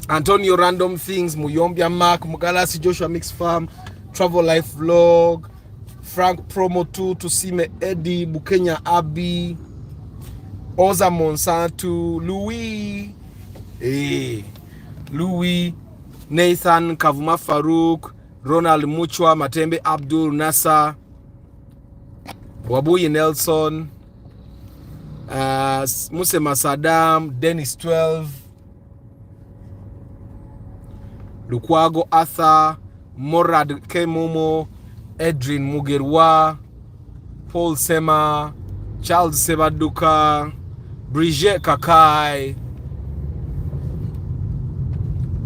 Antonio Random Things, Muyombia Mark, Mugalasi Joshua Mix Farm, Travel Life Vlog, Frank Promo 2, Tusime Eddie, Bukenya Abi, Oza Monsanto, Louis, Nathan Kavuma Farouk, Ronald Muchwa, Matembe Abdul Nasa, Wabuyi Nelson, Musema Saddam, Dennis 12, Lukwago Arthur, Morad Kemomo, Edrin Mugerwa, Paul Sema, Charles Sebaduka, Brigitte Kakai,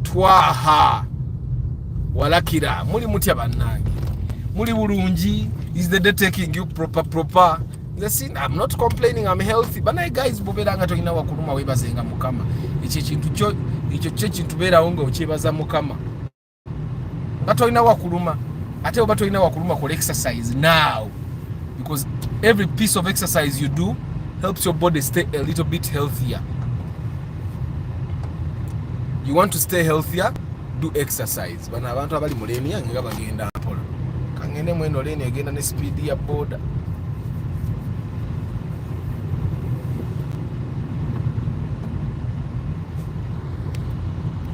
Twaha, Walakira, Muli Mutia Banangi, Muli Burunji, is the day taking you proper. Listen, I'm not complaining, I'm healthy, but I guys bobedanga to inawa kuruma webazenga mukama. Icho chechi tubera ongo uchebaza mukama. Bato inawa kuruma. Ate bato inawa kuruma for exercise now. because every piece of exercise you do helps your body stay a little bit healthier. You want to stay healthier, do exercise. Bana abantu abali mulenia nga bagenda mpola. Kangene mweno leni agenda ne speed ya boda.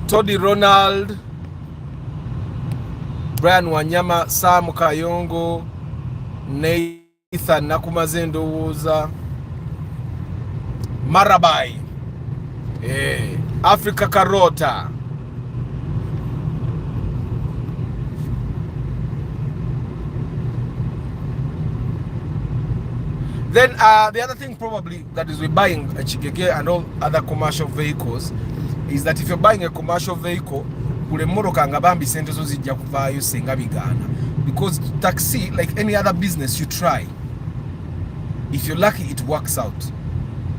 Todi Ronald, Brian Wanyama, Sam Kayongo, Nathan Nakumaze ndowooza, Marabai, Africa Carota, then the other thing probably that is we're buying a Kigege and all other commercial vehicles is that if you're buying a commercial vehicle, kule moroka nga bambi sente zo zijja kuvaayo senga bigana, because taxi, like any other business you try, if you're lucky it works out.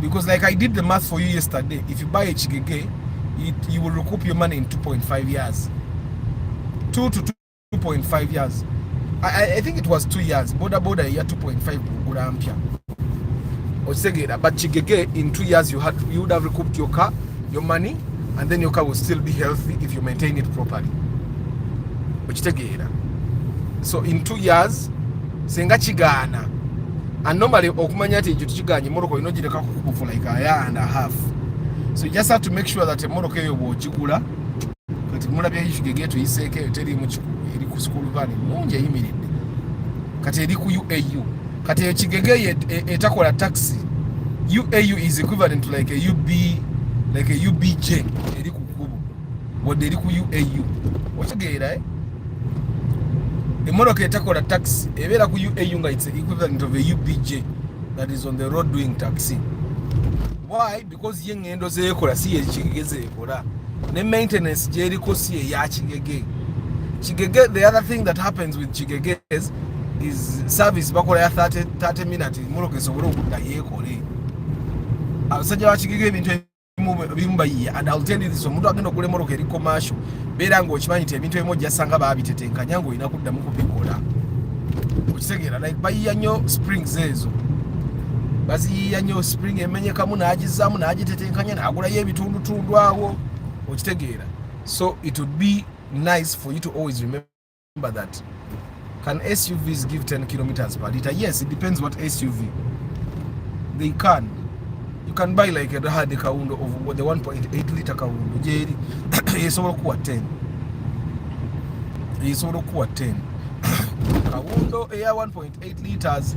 Because like I did the math for you yesterday, if you buy a Kigege, you will recoup your money in 2.5 years. 2 to 2.5 years. I think it was 2 years. Boda year 2.5 gura mpya. Osegera, but Kigege in 2 years you would have recouped your car, your money, and then your car will still be healthy if you maintain it properly. So in 2 years, senga chigana. And normally okumanya ati chiganye moroko inojireka kukubu for like a year and a half. So you just have to make sure that moroko yo bochigula. Kati muna bya Kigege to iseke yoteri muchiku iri ku school van munje yimiridde. Kati iri ku UAU. Kati Kigege etakola taxi. UAU is equivalent to like a UBJ eri ku kubo. Wode eri ku UAU. Wachigeera Emoroka etakola taxi ebera ku UAU nga it's equivalent of a UBJ that is on the road doing taxi. Why? Because ye ngendo zekola si ye Kigege zekola. Ne maintenance je eriko si ye ya Kigege. Kigege, the other thing that happens with Kigeges is service bakola ya 30 minutes moroka esobola okudda yekole. Abasajja ba Kigege ebintu bimbayiya, and I'll tell you this, omuntu agenda okule moroka eri commercial beera nga okimanyi nti ebintu ebimu jasanga babitetenkanya nga olina kuddamu kubikola. Okitegeera, like bayiya nnyo springs ezo, baziyiya nnyo spring emenyekamu n'agizaamu n'agitetenkanya n'agulayo ebitundutundu awo. Okitegeera, so it would be nice for you to always remember that. Can SUVs give 10 kilometers per liter? Yes, it depends what SUV. They can. You can buy like a hard kaundo of the 1.8 liter kaundo. Jeri, yesobola kuwa 10. Yesobola kuwa 10. Kaundo air 1.8 liters.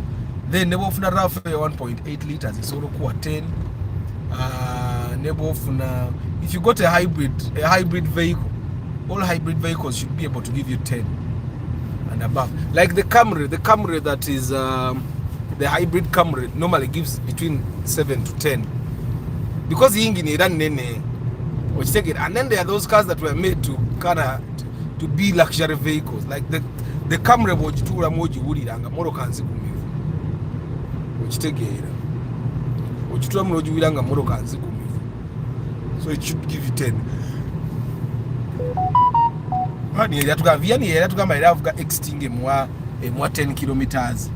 Then nebo funa RAV air 1.8 liters. Yesobola kuwa 10. Nebo funa. If you got a hybrid vehicle, all hybrid vehicles should be able to give you 10 and above. Like the Camry that is the hybrid Camry normally gives between 7 to 10 because the engine ran nene, which take it. And then there are those cars that were made to to be luxury vehicles, like the Camry bojitura moji wuliranga moro kanzi kumivu, which take it. Bojitura moji wuliranga moro kanzi kumivu, so it should give you 10. Hani ya tukamba iravuga extingue mwa 10 kilometers.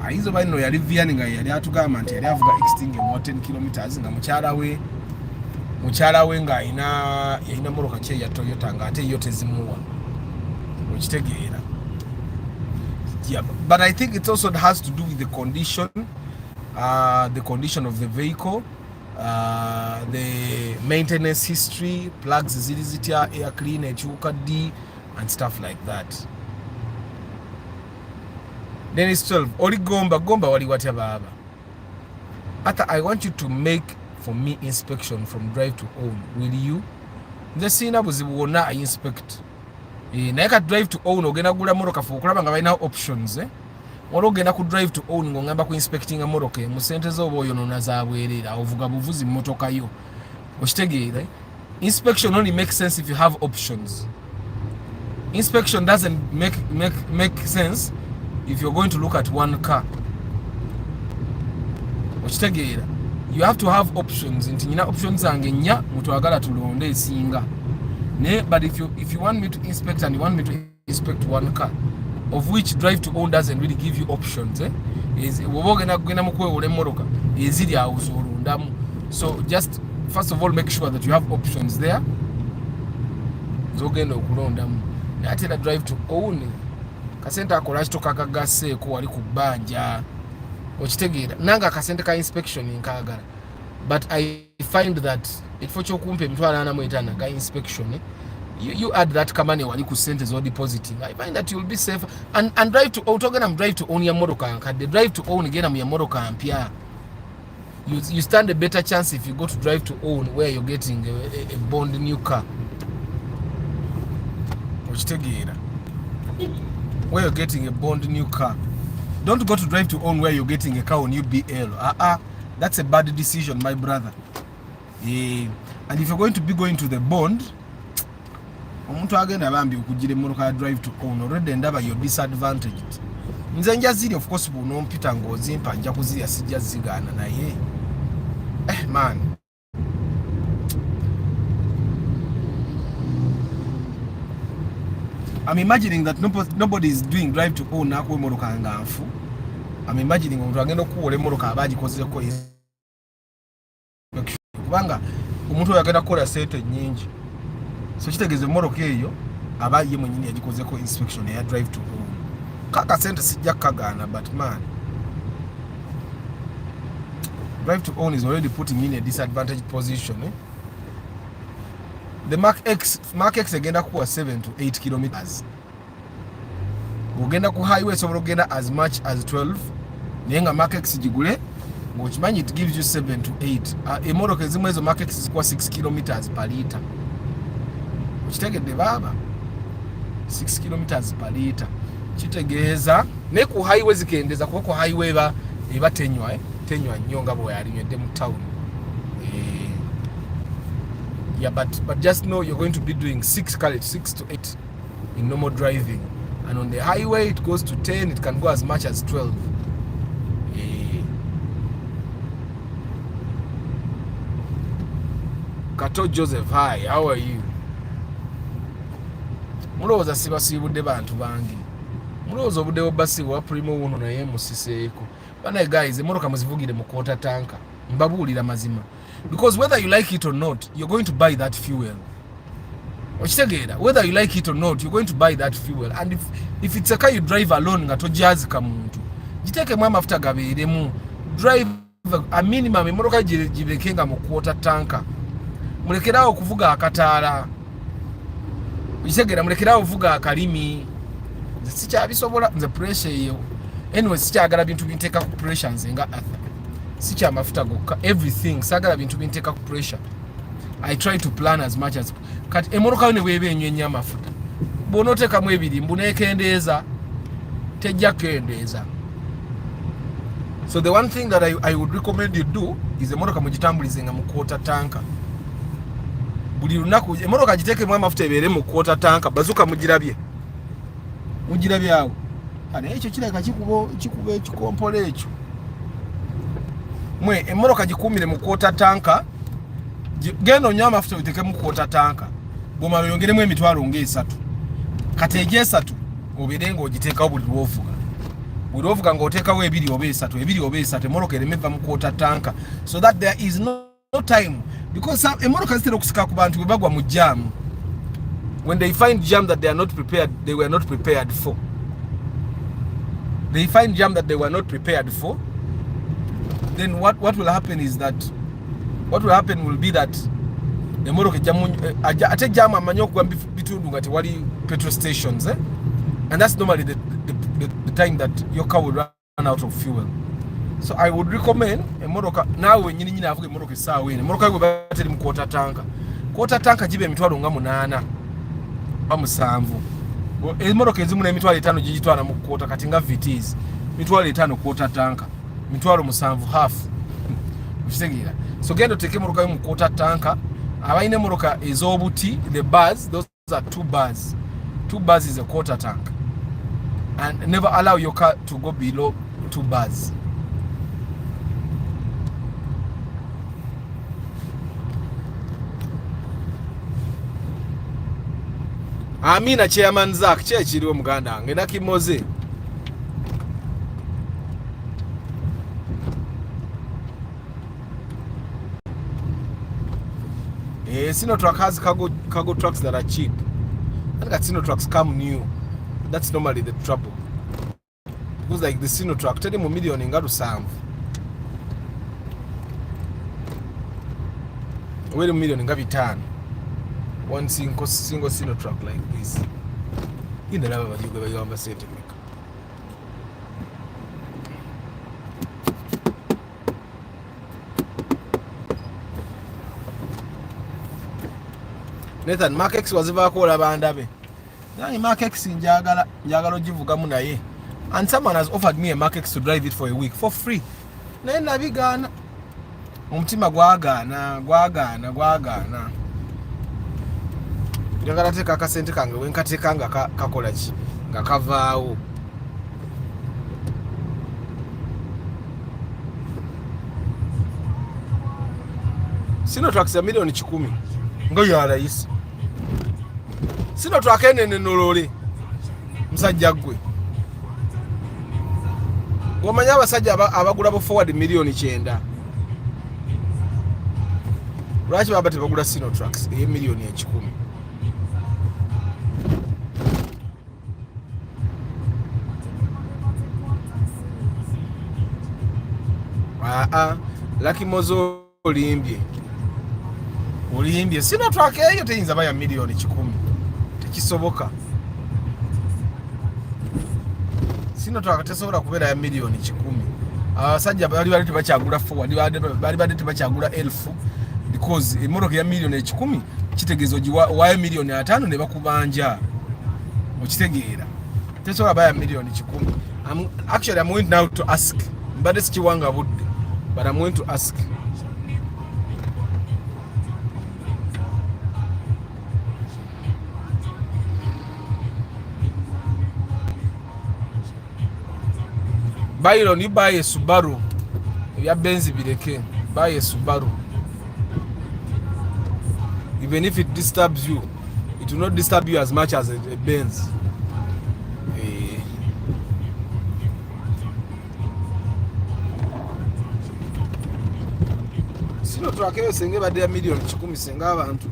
Aizo bano yali viani nga yali atugamba nti yali avuga extingue mwa 10 kilometers nga mukyala we nga ina moroka kye ya Toyota nga ate yote zimuwa. Okitegeera. Yeah, but I think it also has to do with the condition of the vehicle, the maintenance history, plugs ziri zitya, air clean ekyuka D and stuff like that. Then it's 12. Oli gomba wali watya baba. Ata, I want you to make for me inspection from drive to own. Will you? Nze sina buzibu wonna I inspect. Naye ka drive to own ogenda gula moroka fo kulaba nga balina options wali ogenda ku drive to own ng'ongamba ku inspecting a moroka mu sente z'oba oyonoona zaabwerera ovuga buvuzi mmotoka yo. Okitegeera, inspection only makes sense if you have options. Inspection doesn't make sense if you're going to look at one car. Okitegeera, you have to have options. Nti nyina options zange nnya mutwagala tulonde esinga. But if you want me to inspect and you want me to inspect one car, of which drive to own doesn't really give you options. Is wogena kugenda mukwewula emmoroka eziri awo zolundamu. So just first of all make sure that you have options there zogenda okulondamu. Ate na drive to own kasente akola kito kakagaseeko wali ku bbanja okitegeera nanga akasente ka inspection nkagala, but I find that ekifo kyokumpa emitwalo 45 ga inspection you add that kamane wali ku sente zo depositing, I find that you'll be safe. And drive to own togena drive to own ya motoka nkadde, drive to own genda mu ya motoka mpya, you stand a better chance if you go to drive to own where you're getting a bond new car. Okitegeera, where you're getting a bond new car. Don't go to drive to own where you're getting a car on UBL. That's a bad decision, my brother. And if you're going to be going to the bond, omuntu agenda bambi okujira emmoroka drive to own already ndaba you're disadvantaged. Nze njaziri of course bunompita ngozimpa nja kuzirya sijja zigana naye man, I'm imagining that nobody is doing drive to own nako emmoroka nganfu. I'm imagining omuntu agenda okuwola emmoroka abagikozeko kubanga omuntu oyo agenda kukola sente nyingi, so kitegeeza emmoroka eyo aba ye mwenyini yagikozeko inspection ya drive to own. Kaka sente sijja kagana, but man, drive to own is already putting in a disadvantaged position. The Mark X agenda kuwa 7 to 8 kilometers. Ogenda ku highway sobola ogenda as much as 12. Naye nga Mark X gigule ng'okimanyi it gives you 7 to 8. Emmoroka ezimu ezo Mark X zikuwa 6 kilometers per litre. Okitegedde baba? 6 kilometers per litre. Kitegeeza ne ku highway zikendeza kuba ku highway eba tenywa nnyo nga bwe yalinywedde mu town. Yeah, but just know you're going to be doing 6 to 8 in normal driving, and on the highway it goes to 10. It can go as much as 12. Kato Joseph, hi, how are you? Mulowooza sibasibudde bantu bangi, mulowooza obuddewo basiibwa primo wuno naye musiseeko. Bana guys, emmoroka muzivugire mu quarter tanka, mbabuulira mazima. Because whether you like it or not, you're going to buy that fuel. Okitegeera, whether you like it or not, you're going to buy that fuel. And if it's a car you drive alone nga tojazika muntu, giteekemu amafuta gabeeremu. Drive a minimum emmoroka girekenga mu quarter tanka. Mulekerawo okuvuga akataala. Okitegeera, mulekerawo okuvuga akalimi. Sikyabisobola nze pressure eyo. Anyway, sikyagala bintu binteeka ku pressure nze nga Arthur. Sicha mafuta gokka, everything sagala bintu binteeka ku pressure. I try to plan as much as kati emmoroka ne webe enywenya mafuta bonoteekamu ebiri mbunekendeeza tejja kendeeza. So the one thing that I would recommend you do is emmoroka mugitambulizenga mu quarter tanka. Buli lunaku emmoroka giteekemu amafuta ebeere mu quarter tanka. Bazuka mugirabye awo kane ekyo kireka kikuba ekikompolo ekyo. Mwe emmoroka gikumire mu quarter tanka, genda onywa amafuta oteke mu quarter tanka, bw'omala oyongeremu emitwalo ng'esatu. Kati egy'esatu obeere ng'ogiteekawo buli lw'ovuga ng'oteekawo ebiri oba esatu, emmoroka ereme eva mu quarter tanka, so that there is no time, because emmoroka zitera okusika ku bantu bwe bagwa mu jam, when they find jam that they were not prepared for. Then what will happen will be that emmoroka ate jam amanyi okuba bitundu nga tewali petrol stations, and that's normally the time that your car will run out of fuel. So I would recommend emmoroka naawe nyini avuga emmoroka essaawa eno, emmoroka bwe bateri mu quarter tanka gibe emitwalo nga 8 ba 7. Emmoroka ezimu n'emitwalo 5 gigitwala mu quarter, kati nga VTs mitwalo 5 quarter tanka, mitwalo 7 half. Okitegeera, so genda oteeke emmoroka yo mu quarter tanka. Abalina emmoroka ez'obuti, the bars, those are 2 bars. 2 bars is a quarter tank, and never allow your car to go below 2 bars. Amina chairman Zak chekiriwo muganda wange nakimoze. Sino truck has cargo trucks that are cheap. I think Sino trucks come new. That's normally the trouble. Because like the Sino truck, tell them a million in Garusamv. Wait a million in Gavitan. One single Sino truck like this. In the level you go over say to me. Nathan Markex was ever called Abandabe. Now Markex in Jagalo Jivugamu naye. And someone has offered me a Markex to drive it for a week for free. Then Navigana Umtima Guagana. Jagala take a sente kanga when katekanga kakolachi. Gakavao. Sino trucks a million chikumi. Ngo yala isi. Sino truck enene nolole. Musajja gwe. Wamanya abasajja abagula bo forward million 9. Lwaki baba tebagula Sino trucks million 10. Lucky Mozo olimbye. Sino truck eyo teyinza baya million 10. Tekisoboka. Sino truck tesobola kubeera ya million 10. Abasajja bali tebakyagula forward, bali tebakyagula 1000 because emmotoka ya million 10 kitegezo wayo million 5 ne bakubanja. Okitegeera. Tesobola baya million 10. Actually I'm going now to ask. Mbadde sikiwanga budde. But I'm going to ask. Byron, you buy a Subaru. You have Benz bireke. Buy a Subaru. Even if it disturbs you, it will not disturb you as much as a Benz. Sino truck eyo senge badde million 10 senga abantu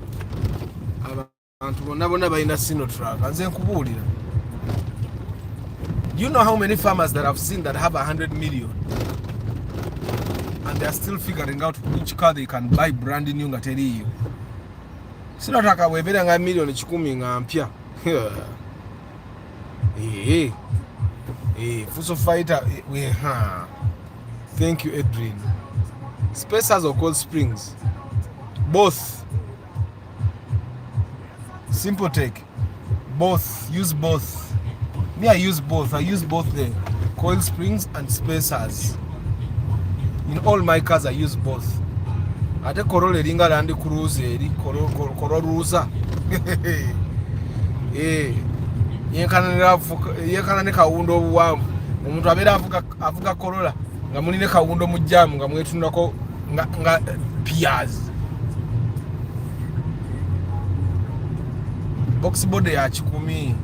bonna balina Sino truck. Nze nkubuulira. You know how many farmers that I've seen that have 100 million and they are still figuring out which car they can buy brand new nga teriyo. Sino truck webera nga million 10 nga mpya. Fuso fighter Thank you Adrian. Spacers or Cold Springs? Both. Simple Tech. Both. Use both. Me, I use both. I use both the Coil Springs and Spacers. In all my cars, I use both. Ate Corolla ringa Land Cruiser, Corolla. Yekana ne kaundo wa omuntu abera avuga Corolla nga munine kaundo mu jam nga mwetundako nga piers. Box body ya 10.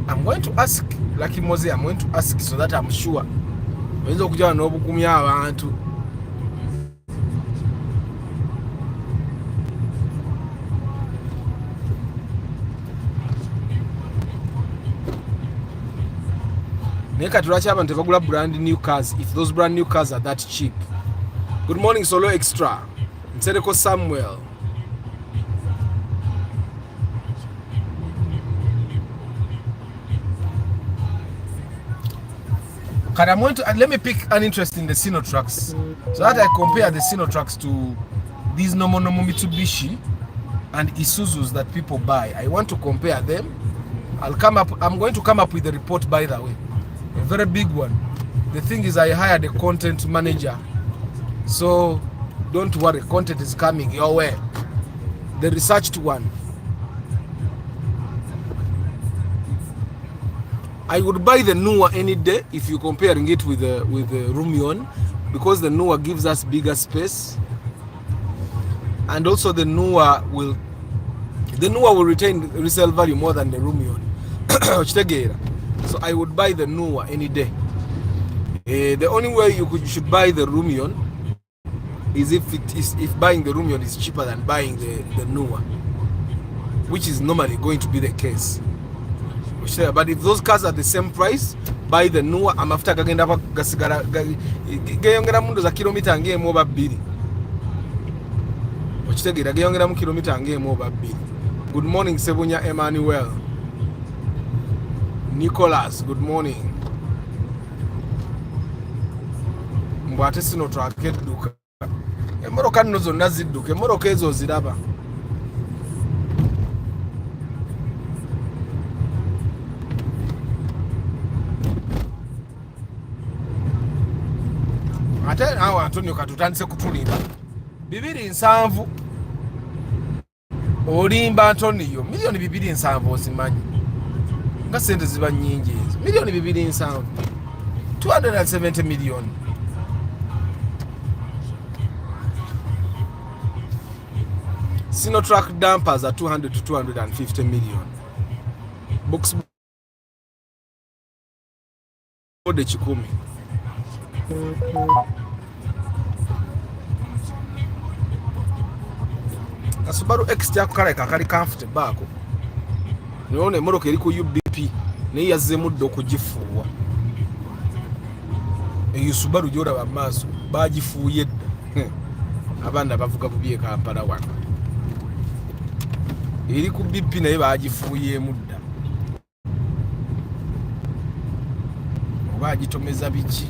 I'm going to ask Lucky Moze, I'm going to ask so that I'm sure. Oyinza okujja n'obugumya abantu. Neka tulachi abantu tebagula brand new cars if those brand new cars are that cheap. Good morning Solo Extra. Nsereko Samuel. I'm going to let me pick an interest in the Sino trucks so that I compare the Sino trucks to these normal Mitsubishi and Isuzus that people buy. I want to compare them. I'm going to come up with a report, by the way, a very big one. The thing is, I hired a content manager, so don't worry, content is coming your way. The researched one. I would buy the newer any day if you're comparing it with the Rumion, because the newer gives us bigger space and also the Nua will retain resale value more than the Rumion. So I would buy the Nua any day. The only way you should buy the Rumion is if buying the Rumion is cheaper than buying the Nua, which is normally going to be the case. But if those cars are the same price, buy the Nua. I'm after gagenda gasigara gayongera mundu za kilomita ngemu oba 2. Okitegeera gayongera mu kilomita ngemu oba 2. Good morning Sebunya Emmanuel. Nicholas, good morning. Mbwate sino twake duka. Emoroka nno zonna zidduka. Emoroka ezo ziraba. Ate awo Antonio katutandise kutulinda 2.7 olimba Antonio milioni 2.7 ozimanyi nga sente ziba nyingi ezo milioni 2.7 270 million. Sinotrack dampers are 200 to 250 million. Books bode chikumi. Subaru X jako kale kakali comfortable ako. Nione moroka eri ku UBP ne yazze muddo kugifuwa. Eyo Subaru jora bamaso bagifuye dda. Abanda bavuga bubiye Kampala wano. Eri ku BP naye bagifuye mudda. Bagitomeza biki.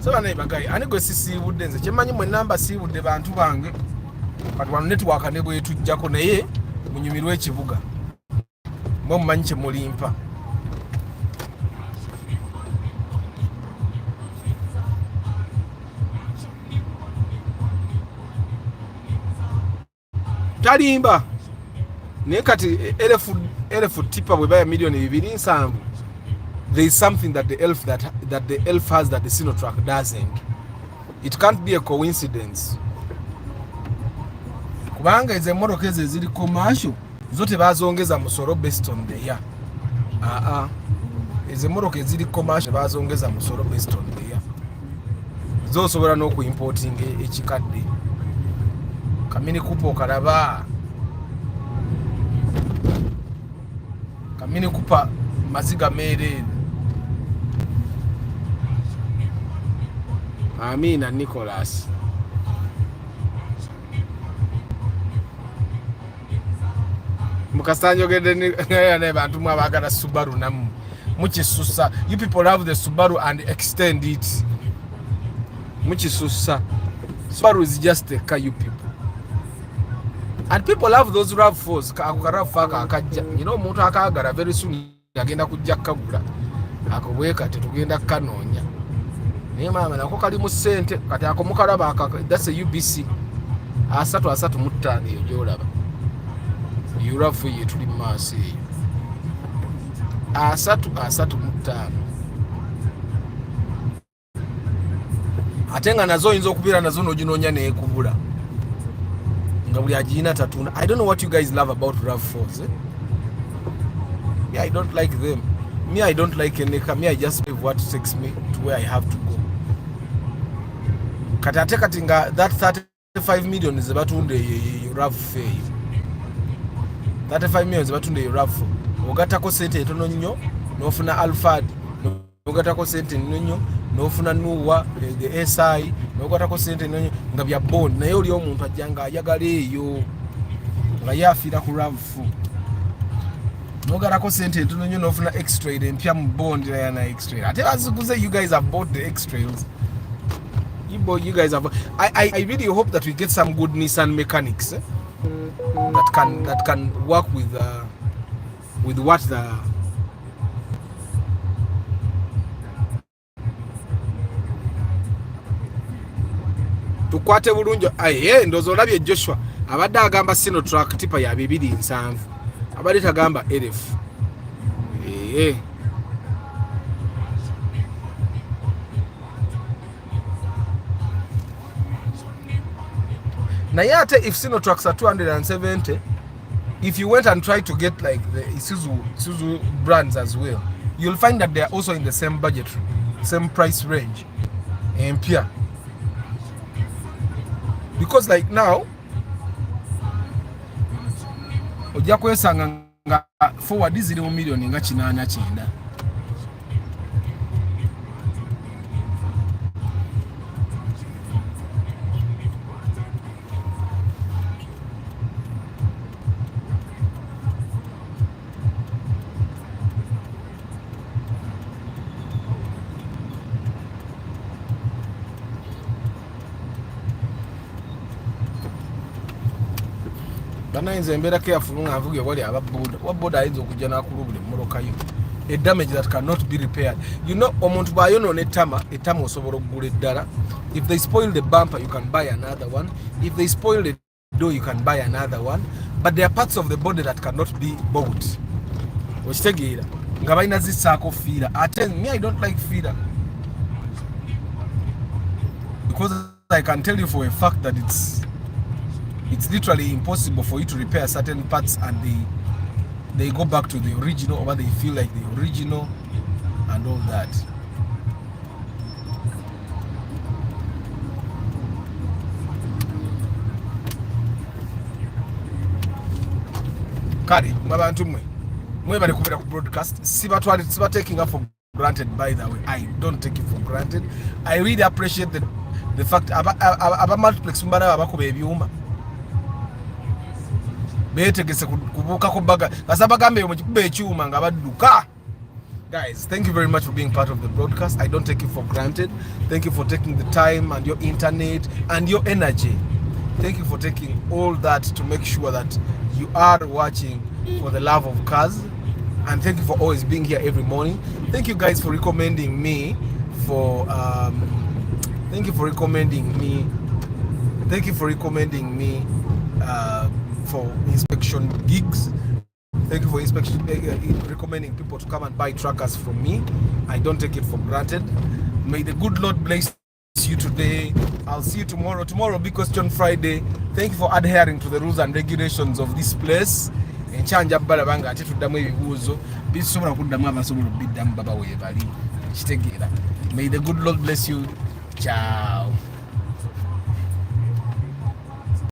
So bana bagayi ani gwe sisibudde nze kyemanyi mwe namba sibudde bantu bange kati wano network ne bwe tujjako naye munyumirwe ekibuga mwe mumanyi kye mulimpa talimba naye kati elefu tipa bwe baya milioni 2.7. There is something that the elf has that the Sinotrack doesn't. It can't be a coincidence. Kubanga ize moroka eze ziri commercial zote bazongeza musoro based on the year. Ize moroka eziri commercial bazongeza musoro based on the year. Zosobola no ku importing ekikadde. Kamini kupo kalaba. Kamini kupa maziga mere. Amina Nicholas. Mukasanjo gede ne bantu mwabagala Subaru namu. Muchisusa. You people have the Subaru and extend it. Muchisusa. Subaru is just a car, you people. And people have those RAV4s. You know, muntu akagala very soon yagenda kujja kagula. Akobweka tetugenda kanonya. Niye mama nako kali mu sente kati ako mukalaba akaka that's a UBC asatu mutani yo jolaba yurafu ye tuli masi asatu mutani atenga nazo inzo kubira nazo nojinonya ne kubula nga buli ajina tatuna. I don't know what you guys love about RAV4s. Yeah, I don't like them. Me, I don't like any car. Me, I just live what takes me to where I have to go. Kati katinga that 35 million is about unde RAV4. 35 million is about unde RAV4. Ogatako sente etono nnyo nofuna Alphard. Ogatako sente nnyo nofuna Nuwa the SI. Ogatako sente nnyo nga bya bond naye oli omuntu ajanga ayagala eyo nga yafira ku RAV4. Nogarako sente etono nnyo nofuna X-Trail empya mu bond na X-Trail. Ate baziguze you guys have bought the X-Trails. You guys have. I really hope that we get some good Nissan mechanics that can work with what the tukwate bulunjo ndozo olabye Joshua abadde agamba Sinotrack tipa ya 2.7 abadde tagamba elef naye ate if Sino trucks are 270, if you went and tried to get like the Isuzu brands as well, you'll find that they are also in the same budget, same price range. And pure. Because like now, ojja kwesanga nga forward ziri mu million nga 89. Banayinza embeera careful nga nvuge wali ababoda waboda ayinza okujja n'akulubula emmoloka yo, a damage that cannot be repaired. You know, omuntu bw'ayonoona ettama osobola okugula eddala. If they spoil the bumper, you can buy another one. If they spoil the door, you can buy another one. But there are parts of the body that cannot be bought. Okitegeera nga balina zissaako fiira. Ate me, I don't like fiira, because I can tell you for a fact that it's literally impossible for you to repair certain parts and they go back to the original, or they feel like the original and all that. Kale mwabantu mwe bali kubera ku broadcast, siba taking up for granted. By the way, I don't take it for granted. I really appreciate the fact aba multiplex mbana abakuba ebyuma betegese kubuka ko baga kasabagambe mu kikuba ekyuma nga badduka. Guys, thank you very much for being part of the broadcast. I don't take it for granted. Thank you for taking the time and your internet and your energy. Thank you for taking all that to make sure that you are watching for the love of cars. And thank you for always being here every morning. Thank you guys for recommending me for thank you for recommending me for inspection gigs. Thank you for recommending people to come and buy trackers from me. I don't take it for granted. May the good Lord bless you today. I'll see you tomorrow. Tomorrow, Big Question Friday. Thank you for adhering to the rules and regulations of this place. Enchanja bala banga ate tuddamu ebibuuzo bisobola kuddamu abasobola biddamu baba weebali kitegeera. May the good Lord bless you. Ciao.